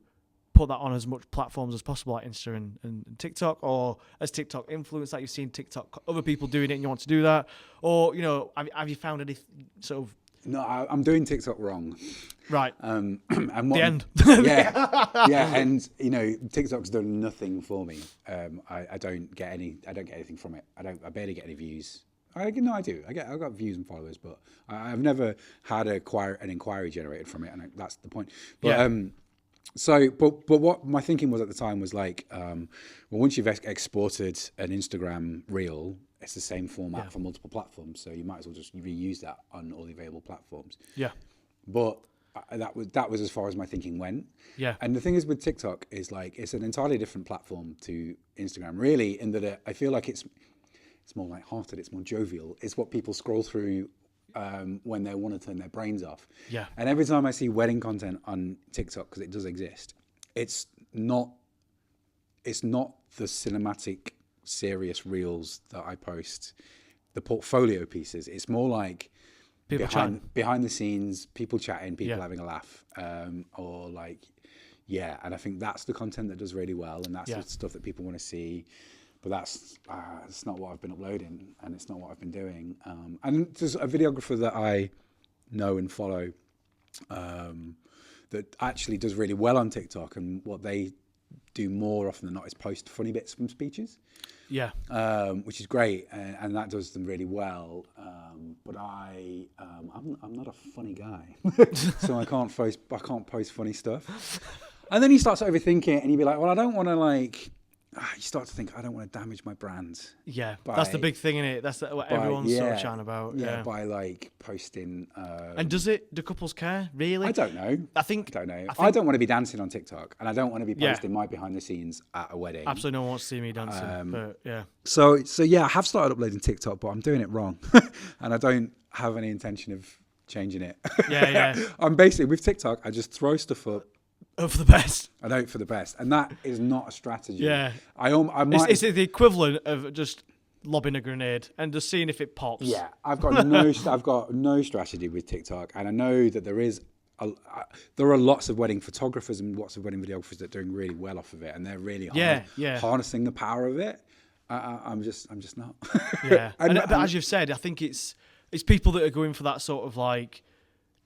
put that on as much platforms as possible, like Insta and TikTok, or as TikTok influence, like you've seen TikTok, other people doing it and you want to do that? Or, have you found any sort of... No, I'm doing TikTok wrong. Right. And the end. And TikTok's done nothing for me. I don't get anything from it. I barely get any views. I do. I've got views and followers, but I've never had an inquiry generated from it, and that's the point. But but what my thinking was at the time was like, once you've exported an Instagram reel, it's the same format for multiple platforms, so you might as well just reuse that on all the available platforms. Yeah. But that was as far as my thinking went. Yeah. And the thing is with TikTok is like, it's an entirely different platform to Instagram, really, in that I feel like it's more lighthearted, it's more jovial. It's what people scroll through when they want to turn their brains off. Yeah. And every time I see wedding content on TikTok, because it does exist, it's not the cinematic, serious reels that I post, the portfolio pieces. It's more like behind the scenes, people chatting, people having a laugh, or like, and I think that's the content that does really well, and that's the stuff that people want to see. But that's it's not what I've been uploading, and it's not what I've been doing. And there's a videographer that I know and follow that actually does really well on TikTok, and what they do more often than not is post funny bits from speeches. Yeah. Which is great, and that does them really well. But I'm not a funny guy, so I can't post funny stuff. And then you start to overthink it, and you be like, well, I don't want to like. You start to think, I don't want to damage my brand. Yeah, that's the big thing, innit? That's what everyone's sort of chatting about. Yeah, by like posting. And do couples care, really? I don't know. I don't know. I don't want to be dancing on TikTok, and I don't want to be posting my behind the scenes at a wedding. Absolutely no one wants to see me dancing, but yeah. So I have started uploading TikTok, but I'm doing it wrong. And I don't have any intention of changing it. Yeah. I'm basically, with TikTok, I just throw stuff up. Hope for the best. I hope for the best, and that is not a strategy. Yeah, I might. It's the equivalent of just lobbing a grenade and just seeing if it pops. Yeah, I've got no strategy with TikTok, and I know that there are lots of wedding photographers and lots of wedding videographers that are doing really well off of it, and they're really harnessing the power of it. I'm just not. Yeah, but as you've said, I think it's people that are going for that sort of like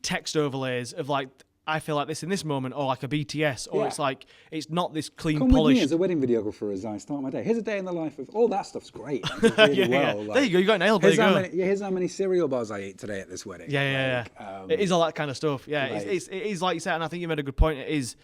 text overlays of like, I feel like this in this moment, or like a BTS, or it's like, it's not this clean, polished. With me as a wedding videographer as I start my day. Here's a day in the life of, all that stuff's great. Really well. Like, there you go, you got nailed. Here's how many cereal bars I ate today at this wedding. Yeah. It is all that kind of stuff. Yeah, like, it is like you said, and I think you made a good point. It is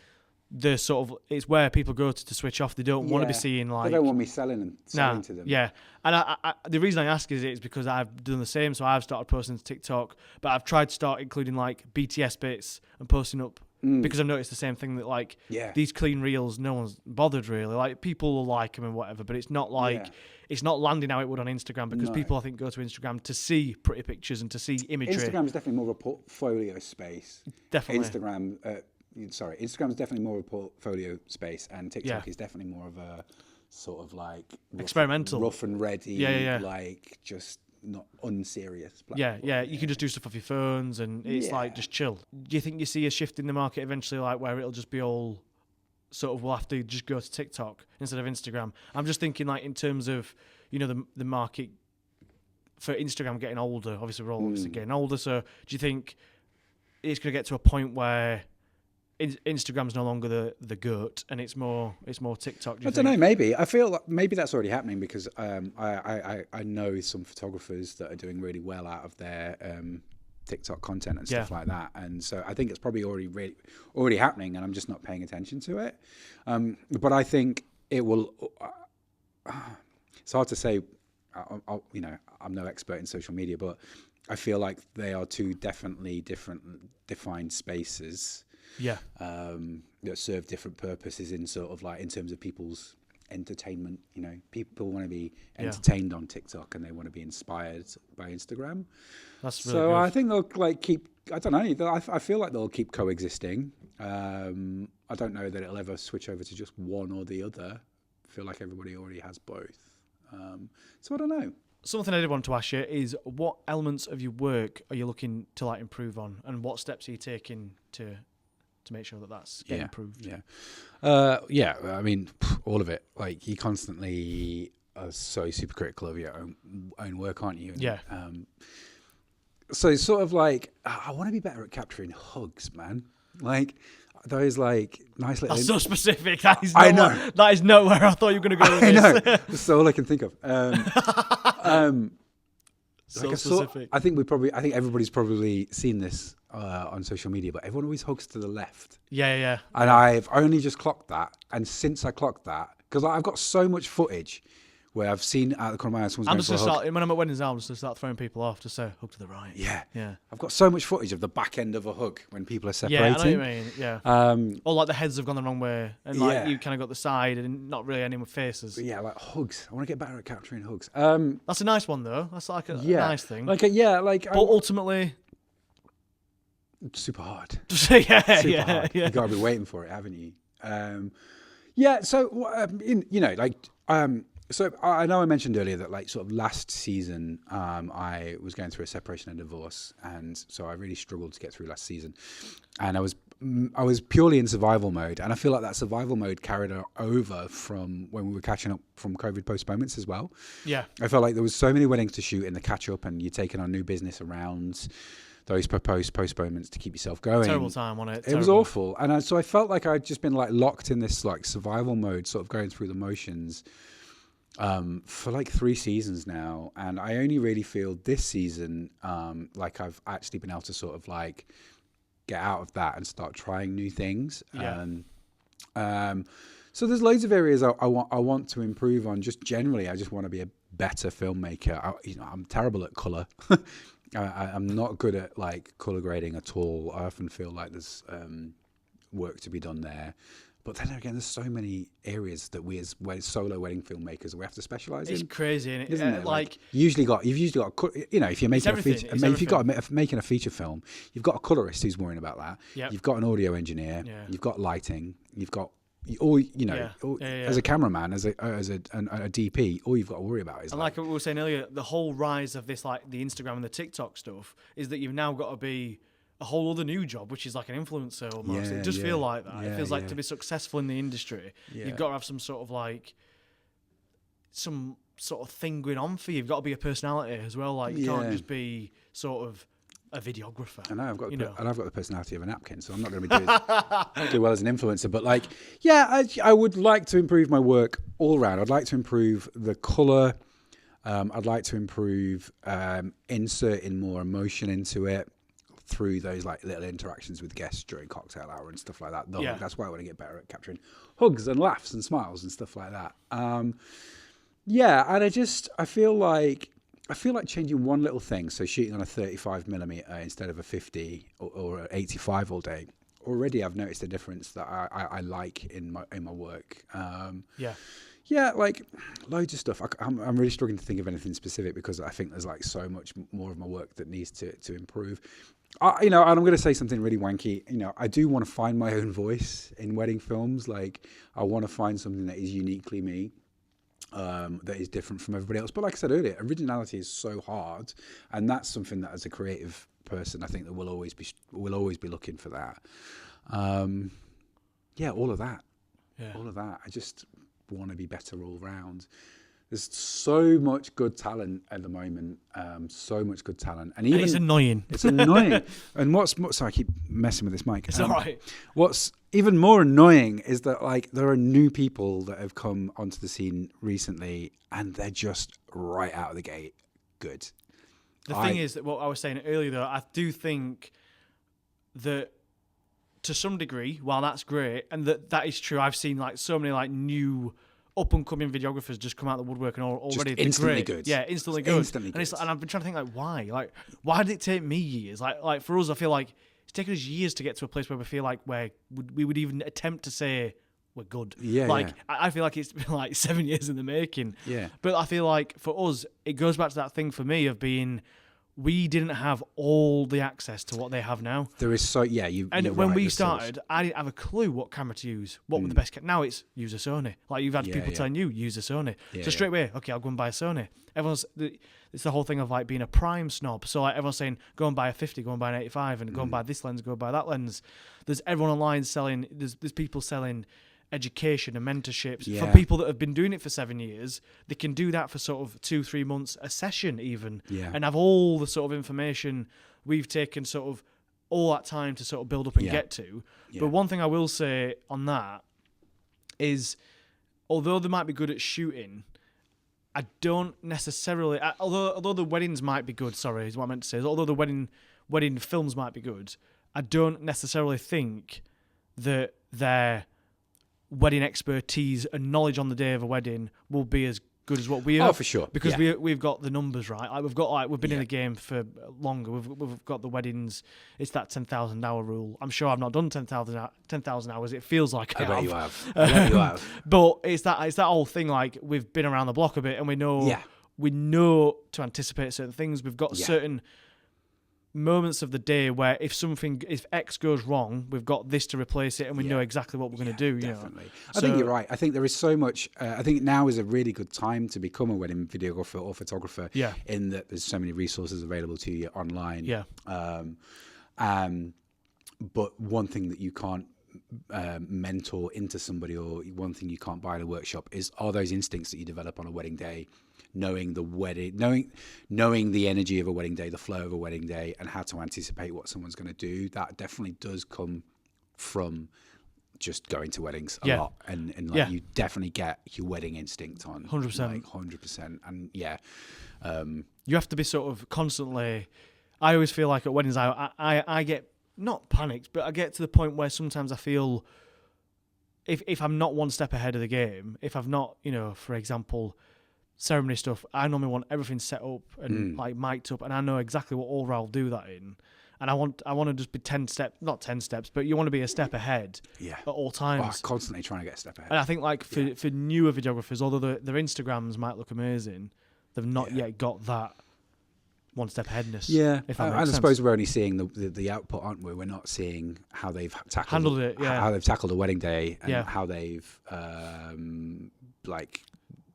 the sort of, it's where people go to switch off. They don't want to be seeing like, they don't want me selling to them. Yeah, and I the reason I ask is because I've done the same. So I've started posting to TikTok, but I've tried to start including like BTS bits and posting up because I've noticed the same thing, that like these clean reels, no one's bothered really. Like, people will like them and whatever, but it's not like it's not landing how it would on Instagram, because people I think go to Instagram to see pretty pictures and to see imagery. Instagram is definitely more of a portfolio space. Definitely. Instagram is definitely more of a portfolio space, and TikTok is definitely more of a sort of like experimental, rough and ready, like just not unserious platform. Yeah. You can just do stuff off your phones, and it's like just chill. Do you think you see a shift in the market eventually, like where it'll just be all sort of we'll have to just go to TikTok instead of Instagram? I'm just thinking like in terms of the market for Instagram getting older. Obviously, we're all obviously getting older. So do you think it's going to get to a point where Instagram's no longer the goat and it's more TikTok? I don't know. Maybe I feel like maybe that's already happening because I know some photographers that are doing really well out of their TikTok content and stuff like that, and so I think it's probably already happening, and I'm just not paying attention to it. But I think it will. It's hard to say. I'm no expert in social media, but I feel like they are two definitely different defined spaces. Yeah. That serve different purposes in sort of like in terms of people's entertainment. People want to be entertained on TikTok and they want to be inspired by Instagram. That's really good. I think they'll like keep. I don't know. I feel like they'll keep coexisting. I don't know that it'll ever switch over to just one or the other. I feel like everybody already has both. So I don't know. Something I did want to ask you is what elements of your work are you looking to like improve on, and what steps are you taking to make sure that that's getting improved? I mean, all of it. Like you constantly are so super critical of your own work, aren't you? And, so it's sort of like I want to be better at capturing hugs, man. Like those like nice little. That's so specific. That is I know. That is not where I thought you were going to go with this. I know. That's all I can think of. So specific. I think everybody's probably seen this on social media, but everyone always hugs to the left. Yeah. And I've only just clocked that, and since I clocked that, because I've got so much footage where I've seen out the corner of my eye someone's going for a hug. When I'm at weddings, I'm just going to start throwing people off to say hug to the right. Yeah. I've got so much footage of the back end of a hug when people are separating. Yeah, I know what you mean. Yeah. Or like the heads have gone the wrong way, and like you kind of got the side, and not really any faces. But yeah, like hugs. I want to get better at capturing hugs. That's a nice one though. That's like a nice thing. But ultimately, super hard. Super hard. You got to be waiting for it, haven't you? So I know I mentioned earlier that like sort of last season, I was going through a separation and divorce, and so I really struggled to get through last season, and I was purely in survival mode, and I feel like that survival mode carried over from when we were catching up from COVID postponements as well. Yeah, I felt like there was so many weddings to shoot in the catch up, and you're taking on new business around those proposed postponements to keep yourself going. Terrible time on it. It was awful, and so I felt like I'd just been like locked in this like survival mode, sort of going through the motions. For like 3 seasons now, and I only really feel this season like I've actually been able to sort of like get out of that and start trying new things. So there's loads of areas I want to improve on. Just generally, I just want to be a better filmmaker. I'm terrible at color. I'm not good at like color grading at all. I often feel like there's work to be done there. But then again, there's so many areas that we as solo wedding filmmakers we have to specialize in. It's crazy, isn't it? Like you've usually got, if you're making a feature, if you've got making a feature film, you've got a colorist who's worrying about that. Yep. You've got an audio engineer. Yeah. You've got lighting. You've got as a cameraman, as a DP, all you've got to worry about is. And like we were saying earlier, the whole rise of this, like the Instagram and the TikTok stuff, is that you've now got to be a whole other new job, which is like an influencer almost. It does feel like that. It feels like to be successful in the industry, you've got to have some sort of thing going on for you. You've got to be a personality as well. Like you can't just be sort of a videographer. I know I've got the personality of a napkin, so I'm not going to be do well as an influencer. But like, I would like to improve my work all around. I'd like to improve the color. I'd like to improve inserting more emotion into it through those like little interactions with guests during cocktail hour and stuff like that. That's why I want to get better at capturing hugs and laughs and smiles and stuff like that. And I feel like changing one little thing. So shooting on a 35mm instead of a 50 or an 85 all day. Already, I've noticed a difference that I like in my work. Like loads of stuff. I'm really struggling to think of anything specific because I think there's like so much more of my work that needs to improve. And I'm going to say something really wanky. I do want to find my own voice in wedding films. Like I want to find something that is uniquely me. that is different from everybody else. But like I said earlier, originality is so hard, and that's something that as a creative person, I think that we'll always be looking for that. All of that. Yeah. All of that. I just want to be better all round. There's so much good talent at the moment. So much good talent, and even it's annoying. It's annoying. And sorry, I keep messing with this mic. It's all right. What's even more annoying is that like there are new people that have come onto the scene recently, and they're just right out of the gate good. The thing is that what I was saying earlier, though, I do think that to some degree, while that's great, and that is true, I've seen like so many like new up and coming videographers just come out of the woodwork and already just instantly great. good. Yeah, instantly good. Instantly good. And I've been trying to think like why? Like why did it take me years? Like for us, I feel like it's taken us years to get to a place where we feel like we would even attempt to say we're good. Yeah. Like I feel like it's been like 7 years in the making. Yeah. But I feel like for us, it goes back to that thing for me of being. We didn't have all the access to what they have now. There is when we started, I didn't have a clue what camera to use. What were the best? Now it's use a Sony. Like you've had people telling you use a Sony. So straight away, okay, I'll go and buy a Sony. It's the whole thing of like being a prime snob. So like everyone's saying, go and buy a 50, go and buy an 85, and go and buy this lens, go and buy that lens. There's everyone online selling. There's people selling education and mentorships for people that have been doing it for 7 years. They can do that for sort of 2-3 months a session even, and have all the sort of information we've taken sort of all that time to sort of build up and get to. But one thing I will say on that is, although they might be good at shooting, I don't necessarily, although the weddings might be good, sorry, is what I meant to say, although the wedding films might be good, I don't necessarily think that their wedding expertise and knowledge on the day of a wedding will be as good as what we have. Oh, for sure. Because we've got the numbers right. Like we've been in the game for longer. We've got the weddings. It's that 10,000 hour rule. I'm sure I've not done 10,000 hours. It feels like I bet you have. I bet you have. But it's that whole thing. Like we've been around the block a bit, and we know to anticipate certain things. We've got certain moments of the day where if X goes wrong, we've got this to replace it, and we know exactly what we're going to do. Definitely. I think you're right. I think there is so much. I think now is a really good time to become a wedding videographer or photographer. Yeah. In that there's so many resources available to you online. Yeah. But one thing that you can't mentor into somebody, or one thing you can't buy in a workshop, are those instincts that you develop on a wedding day. Knowing the energy of a wedding day, the flow of a wedding day, and how to anticipate what someone's going to do. That definitely does come from just going to weddings a lot, and you definitely get your wedding instinct on 100%, like 100%, and you have to be sort of constantly. I always feel like at weddings, I get not panicked, but I get to the point where sometimes I feel if I'm not one step ahead of the game, if I've not, for example, ceremony stuff, I normally want everything set up and like mic'd up, and I know exactly what order I'll do that in, and I want to just be not 10 steps, but you want to be a step ahead at all times. Constantly trying to get a step ahead. And I think like for newer videographers, although their Instagrams might look amazing, they've not yet got that one step aheadness. Yeah, if that makes I sense. suppose we're only seeing the output, aren't we? We're not seeing how they've handled it. Yeah, how they've tackled a wedding day, and how they've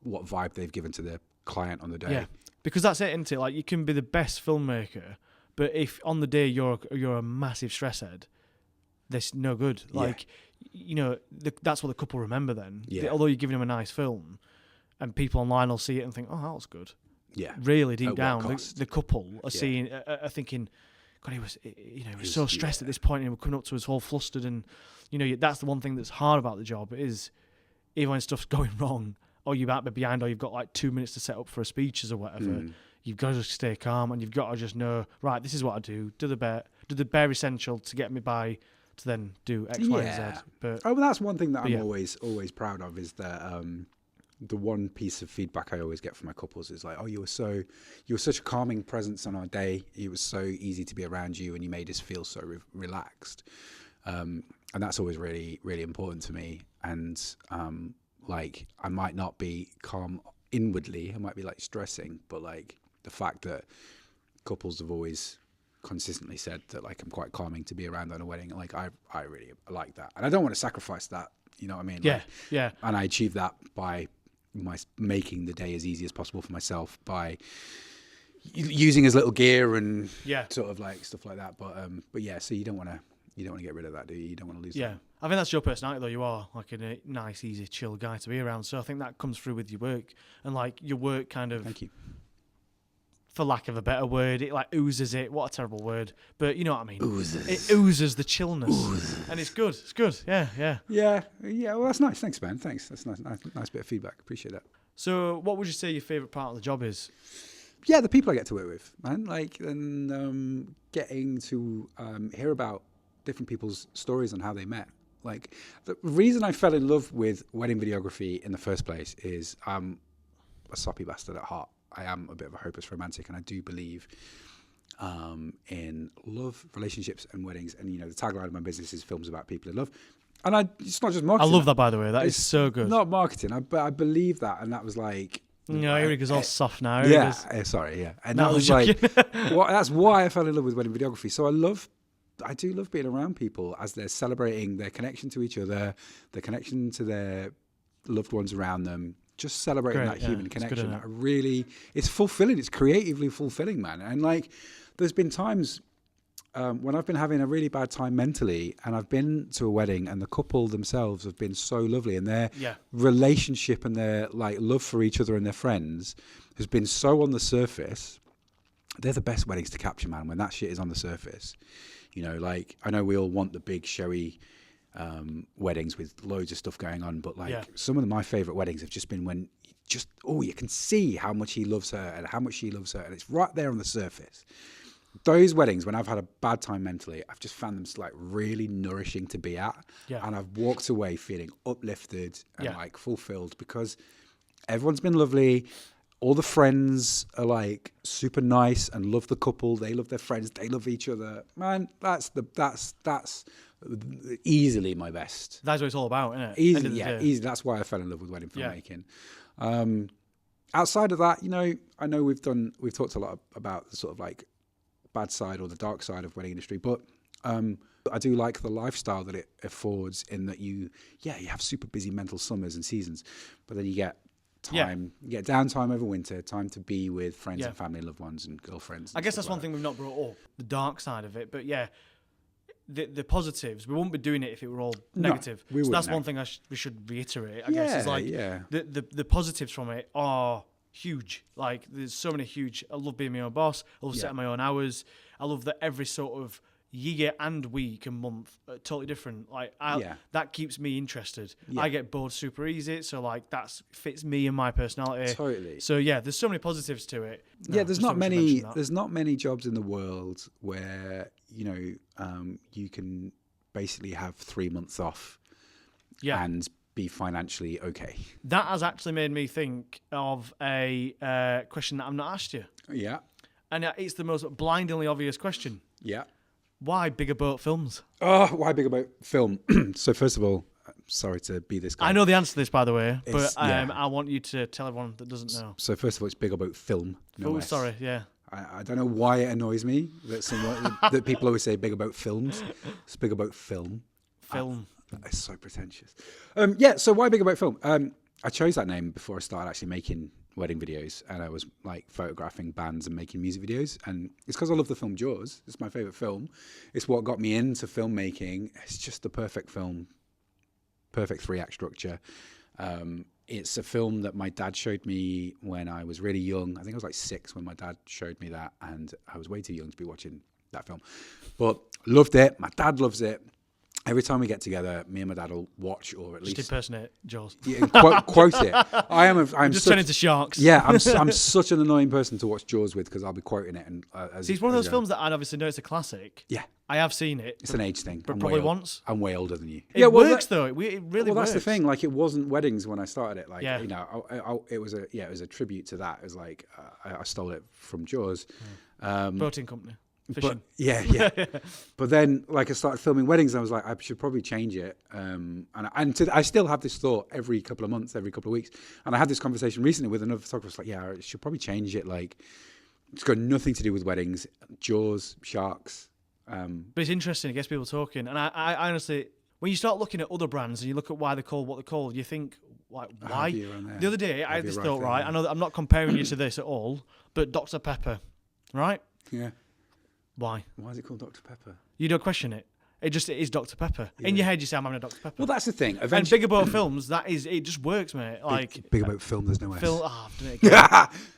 what vibe they've given to the client on the day. Yeah, because that's it, isn't it? Like you can be the best filmmaker, but if on the day you're a massive stress head, that's no good. Like that's what the couple remember then. Yeah. Although you're giving them a nice film, and people online will see it and think, oh, that was good. Yeah. Really deep down, the couple are seeing, are thinking, God, he was so stressed at this point, and he was coming up to us all flustered, and that's the one thing that's hard about the job is even when stuff's going wrong, or you might be behind, or you've got like 2 minutes to set up for a speeches or whatever. You've got to just stay calm, and you've got to just know, right, this is what I do the bare essential to get me by to then do X, Y, and Z. But that's one thing that I'm always proud of, is that the one piece of feedback I always get from my couples is like, oh, you were such a calming presence on our day. It was so easy to be around you, and you made us feel so relaxed. And that's always really, really important to me. And like I might not be calm inwardly, I might be like stressing, but like the fact that couples have always consistently said that like I'm quite calming to be around on a wedding, like I really like that, and I don't want to sacrifice that. You know what I mean? Yeah. And I achieve that by making the day as easy as possible for myself by using as little gear and sort of like stuff like that. But yeah, so you don't want to get rid of that, do you? You don't want to lose that. I think that's your personality, though. You are like a nice, easy, chill guy to be around. So I think that comes through with your work, and like your work kind of. Thank you. For lack of a better word, it like oozes it. What a terrible word, but you know what I mean. Oozes. It oozes the chillness, and it's good. It's good. Yeah. Well, that's nice. Thanks, man. Thanks. That's nice bit of feedback. Appreciate that. So, what would you say your favourite part of the job is? Yeah, the people I get to work with, man. Like, and getting to hear about different people's stories and how they met. Like, the reason I fell in love with wedding videography in the first place is I'm a soppy bastard at heart. I am a bit of a hopeless romantic, and I do believe in love, relationships, and weddings. And, the tagline of my business is films about people in love. And it's not just marketing. I love that, by the way. That is so good. Not marketing, but I believe that. And that was like... Eric is all soft now. And that was like... that's why I fell in love with wedding videography. So I do love being around people as they're celebrating their connection to each other, their connection to their loved ones around them. Just celebrating that human connection. It's fulfilling. It's creatively fulfilling, man. And like, there's been times when I've been having a really bad time mentally, and I've been to a wedding, and the couple themselves have been so lovely, and their relationship and their like love for each other and their friends has been so on the surface. They're the best weddings to capture, man. When that shit is on the surface, like I know we all want the big showy weddings with loads of stuff going on, but like some of my favorite weddings have just been when you can see how much he loves her and how much she loves her, and it's right there on the surface. Those weddings, when I've had a bad time mentally, I've just found them like really nourishing to be at, and I've walked away feeling uplifted and like fulfilled because everyone's been lovely. All the friends are like super nice and love the couple. They love their friends. They love each other. Man, that's easily my best. That's what it's all about, isn't it? Easy. That's why I fell in love with wedding filmmaking. Outside of that, I know we've talked a lot about the sort of like bad side or the dark side of wedding industry, but I do like the lifestyle that it affords in that you have super busy mental summers and seasons, but then you get time, you get downtime over winter, time to be with friends and family, loved ones and girlfriends. I guess that's one thing we've not brought up, the dark side of it, but the positives, we wouldn't be doing it if it were all negative. So that's one thing we should reiterate, I guess, is like the positives from it are huge. Like there's so many huge. I love being my own boss. I love setting my own hours. I love that every sort of year and week and month are totally different. Like that keeps me interested. I get bored super easy, so like that fits me and my personality. Totally. So there's so many positives to it. There's not many jobs in the world where you can basically have 3 months off and be financially okay. That has actually made me think of a question that I've not asked you. Yeah. And it's the most blindingly obvious question. Yeah. Why Bigger Boat Films? Oh, why Bigger Boat Film? So first of all, sorry to be this guy. I know the answer to this, by the way, but I want you to tell everyone that doesn't know. So first of all, it's Bigger Boat Film. No S. Sorry, I don't know why it annoys me that that people always say Bigger Boat Films. It's Bigger Boat Film. It's so pretentious. So why Bigger Boat Film? I chose that name before I started actually making wedding videos, and I was like photographing bands and making music videos, and it's because I love the film Jaws. It's my favorite film. It's what got me into filmmaking. It's just the perfect film, perfect 3-act structure. It's a film that my dad showed me when I was really young. I think I was like 6 when my dad showed me that, and I was way too young to be watching that film, but loved it. My dad loves it. Every time we get together, me and my dad will watch, or at least impersonate Jaws. Yeah, quote it. I'm just turning into sharks. Yeah, I'm such an annoying person to watch Jaws with because I'll be quoting it. And it's one of those films that I obviously know it's a classic. Yeah, I have seen it. It's an age thing, but probably once. I'm way older than you. It works though. It really works. Well, that's the thing. Like, it wasn't weddings when I started it. Like, it was a tribute to that. It was like I stole it from Jaws. Boating company. Fishing. But, but then, like, I started filming weddings, and I was like, I should probably change it. I still have this thought every couple of months, every couple of weeks. And I had this conversation recently with another photographer. Like, I should probably change it. Like, it's got nothing to do with weddings, Jaws, sharks. But it's interesting. It gets people talking. And I honestly, when you start looking at other brands and you look at why they're called what they're called, you think, Like, I why? have you around there. The other day, I Have had you this right thought, there, right? yeah. I know that I'm not comparing you to this at all, but Dr. Pepper, right? Yeah. Why? Why is it called Dr. Pepper? You don't question it. It is Dr. Pepper. In your head, you say, I'm having a Dr. Pepper. Well, that's the thing. And Eventually, Bigger Boat Films, it just works, mate. Like, big about film. There's no S. I've done it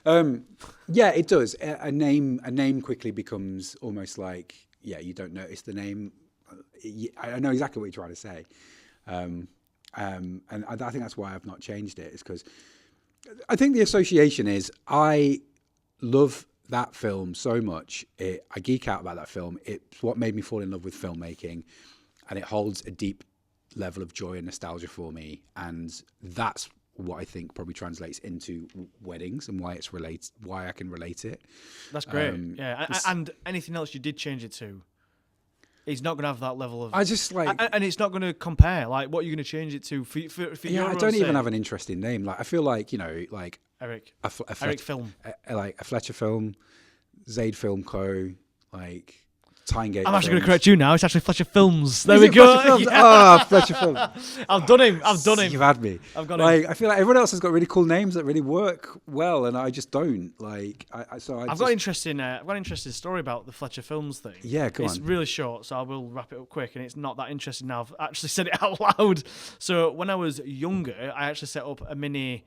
again. Yeah, it does. A name quickly becomes almost like, yeah, you don't notice the name. I know exactly what you're trying to say. And I think that's why I've not changed it, is because I think the association is, I love that film so much. I geek out about that film. It's what made me fall in love with filmmaking, and it holds a deep level of joy and nostalgia for me. And that's what I think probably translates into weddings and why I can relate it. That's great. And anything else you did change it to, it's not going to have that level of. I just like, and it's not going to compare. Like, what are you going to change it to? For yeah, I don't even have an interesting name. Like, I feel like, like Eric. Eric Film. Like a Fletcher Film, Zaid Film Co. Like Tyingate. I'm actually going to correct you now. It's actually Fletcher Films. There Is we it go. Fletcher Films? Yeah. Oh, Fletcher Film. I've done him. You've had me. I've got like, him. I feel like everyone else has got really cool names that really work well, and I just don't. Like, I've got an interesting story about the Fletcher Films thing. Yeah, go on. It's really short, so I will wrap it up quick, and it's not that interesting now. I've actually said it out loud. So when I was younger, I actually set up a mini.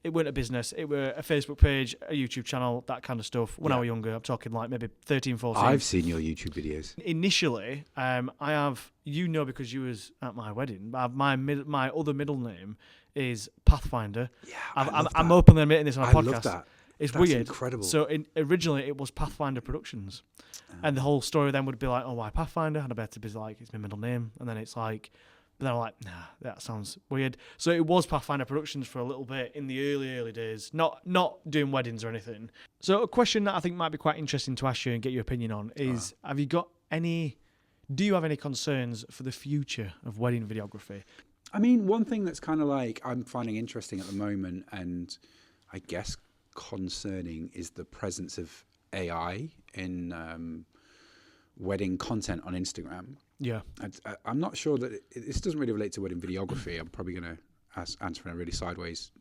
It weren't a business. It were a Facebook page, a YouTube channel, that kind of stuff. When I was younger, I'm talking like maybe 13, 14. I've seen your YouTube videos. Initially, I have, because you was at my wedding, my other middle name is Pathfinder. Yeah, I'm openly admitting this on a podcast. I love that. It's That's weird. Incredible. So originally it was Pathfinder Productions. And the whole story then would be like, oh, why Pathfinder? And I bet to be like, it's my middle name. And then it's like, but then I'm like, nah, that sounds weird. So it was Pathfinder Productions for a little bit in the early days, not doing weddings or anything. So a question that I think might be quite interesting to ask you and get your opinion on is, do you have any concerns for the future of wedding videography? I mean, one thing that's kind of like I'm finding interesting at the moment, and I guess concerning, is the presence of AI in wedding content on Instagram. Yeah. I'm not sure that this doesn't really relate to wedding videography. I'm probably going to answer in a really sideways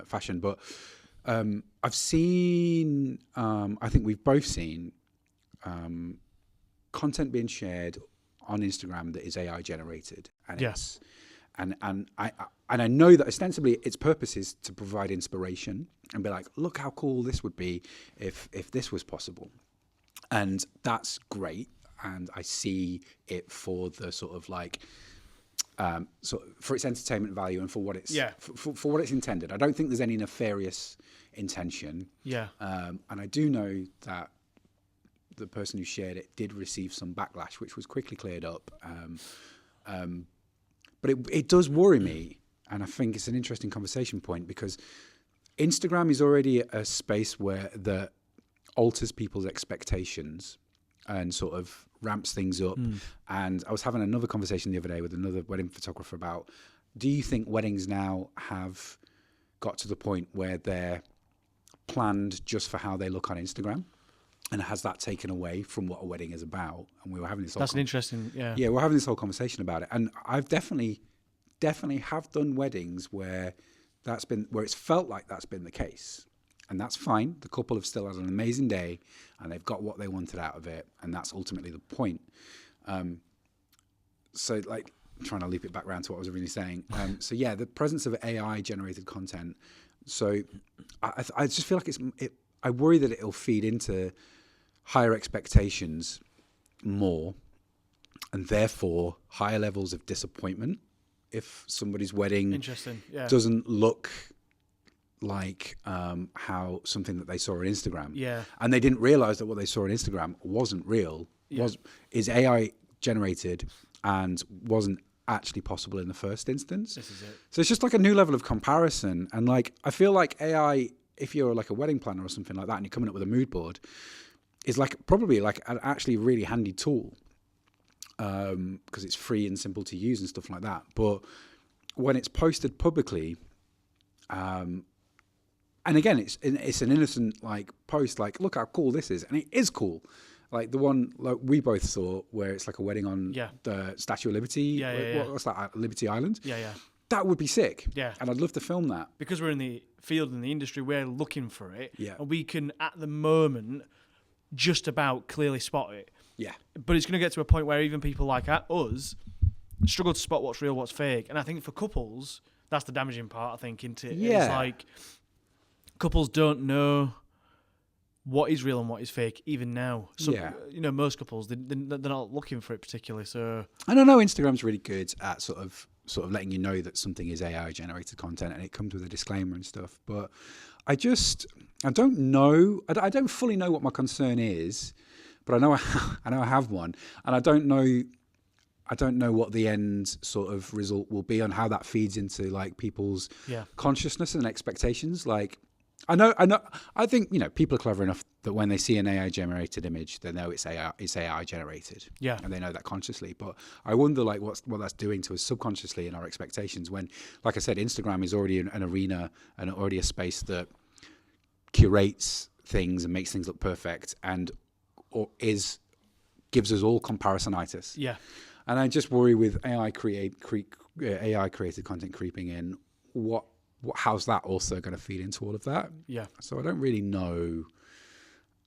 fashion, but I've seen, I think we've both seen content being shared on Instagram that is AI generated, and yes. And I know that ostensibly its purpose is to provide inspiration and be like, look how cool this would be if this was possible. And that's great. And I see it for the sort of like, for its entertainment value and for what it's for what it's intended. I don't think there's any nefarious intention. Yeah. And I do know that the person who shared it did receive some backlash, which was quickly cleared up. But it does worry me, and I think it's an interesting conversation point, because Instagram is already a space where that alters people's expectations and sort of ramps things up. And I was having another conversation the other day with another wedding photographer about, do you think weddings now have got to the point where they're planned just for how they look on Instagram? And has that taken away from what a wedding is about? And we were having this whole Yeah, we're having this whole conversation about it. And I've definitely have done weddings where it's felt like that's been the case. And that's fine. The couple have still had an amazing day and they've got what they wanted out of it. And that's ultimately the point. So like trying to loop it back around to what I was originally saying. So yeah, the presence of AI generated content. So I just feel like I worry that it'll feed into higher expectations more, and therefore higher levels of disappointment if somebody's wedding doesn't look like how something that they saw on Instagram. Yeah. And they didn't realize that what they saw on Instagram wasn't real, is AI generated and wasn't actually possible in the first instance. This is it. So it's just like a new level of comparison. And like, I feel like AI, if you're like a wedding planner or something like that and you're coming up with a mood board, is like probably like an actually really handy tool, because it's free and simple to use and stuff like that. But when it's posted publicly, and again, it's an innocent like post, like, look how cool this is, and it is cool. Like the one like we both saw where it's like a wedding on the Statue of Liberty. Yeah. What's that? Liberty Island. Yeah. that would be sick. Yeah. And I'd love to film that. Because we're in the field, in the industry, we're looking for it. Yeah. And we can, at the moment, just about clearly spot it. Yeah. But it's going to get to a point where even people like us struggle to spot what's real, what's fake. And I think for couples, that's the damaging part, I think, into it. Yeah. It's like couples don't know what is real and what is fake even now. So, most couples, they're not looking for it particularly. So I don't know, Instagram's really good at sort of letting you know that something is AI generated content, and it comes with a disclaimer and stuff. But I don't know. I don't fully know what my concern is, but I know I have one, and I don't know what the end sort of result will be on how that feeds into like people's consciousness and expectations. Like, I think, people are clever enough that when they see an AI generated image, they know it's AI generated. Yeah. And they know that consciously. But I wonder like what that's doing to us subconsciously in our expectations when, like I said, Instagram is already an arena and already a space that curates things and makes things look perfect gives us all comparisonitis. Yeah. And I just worry with AI created content creeping in, how's that also going to feed into all of that? Yeah. So I don't really know.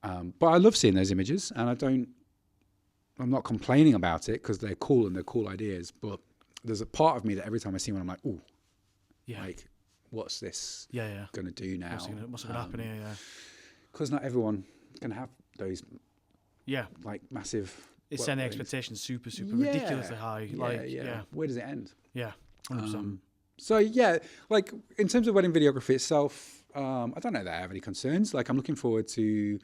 But I love seeing those images, and I'm not complaining about it because they're cool and they're cool ideas. But there's a part of me that every time I see one, I'm like, ooh, like, what's this going to do now? What's going to happen here? Yeah. Because not everyone can have those like massive... It's setting expectations super ridiculously high. Where does it end? Yeah, 100%. So yeah, like in terms of wedding videography itself, I don't know that I have any concerns. Like I'm looking forward to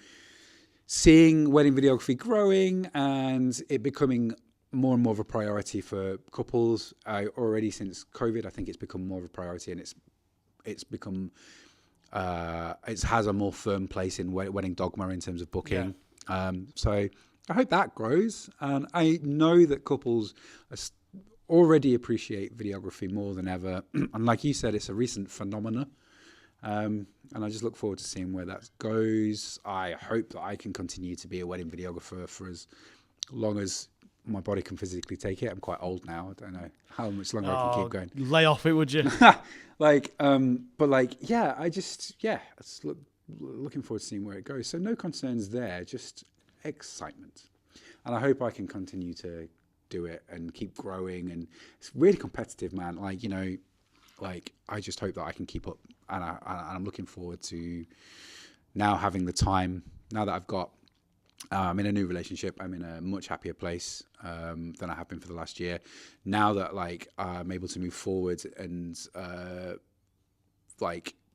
seeing wedding videography growing and it becoming more and more of a priority for couples. Already since COVID, I think it's become more of a priority, and it's become it has a more firm place in wedding dogma in terms of booking. So I hope that grows, and I know that couples already appreciate videography more than ever. And like you said, it's a recent phenomena, and I just look forward to seeing where that goes. I hope that I can continue to be a wedding videographer for as long as my body can physically take it. I'm quite old now. I don't know how much longer I can keep going. Lay off it, would you? Looking forward to seeing where it goes. So no concerns there, just excitement. And I hope I can continue to do it and keep growing. And it's really competitive, man. I just hope that I can keep up. And I'm looking forward to now having the time, now that I've got, I'm in a new relationship. I'm in a much happier place than I have been for the last year. Now that I'm able to move forward and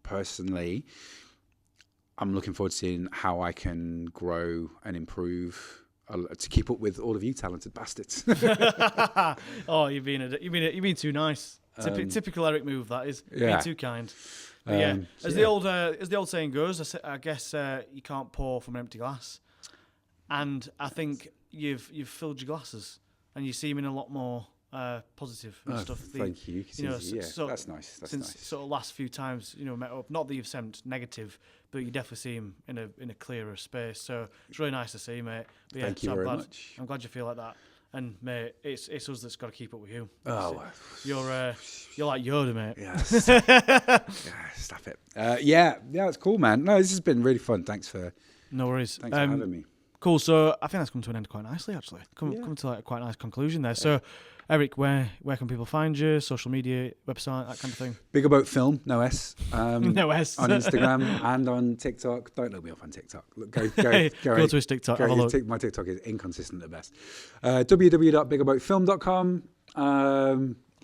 personally, I'm looking forward to seeing how I can grow and improve to keep up with all of you talented bastards. Oh, you've been too nice. Typical Eric move, that is. Being too kind. But as the old saying goes, I guess you can't pour from an empty glass. And I think you've filled your glasses, and you seem in a lot more positive and stuff. Thank you. That's nice. Since sort of last few times, met up. Not that you've seemed negative, but you definitely seem in a clearer space. So it's really nice to see, mate. But Thank you very much. I'm glad you feel like that. And mate, it's us that's got to keep up with you. Oh, you're like Yoda, mate. Yes. Stop it. It's cool, man. No, this has been really fun. Thanks for having me. Cool. So I think that's come to an end quite nicely, actually. Come to a quite nice conclusion there. So, Eric, where can people find you? Social media, website, that kind of thing. Big About Film, no S. No S. On Instagram and on TikTok. Don't look me up on TikTok. Go to his TikTok. Have a look. My TikTok is inconsistent at best. www.bigaboutfilm.com.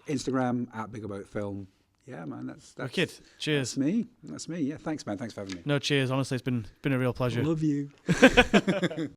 Instagram @bigaboutfilm. Yeah, man, that's kid. Cheers. That's me. Yeah, thanks, man. Thanks for having me. No, cheers. Honestly, it's been a real pleasure. Love you.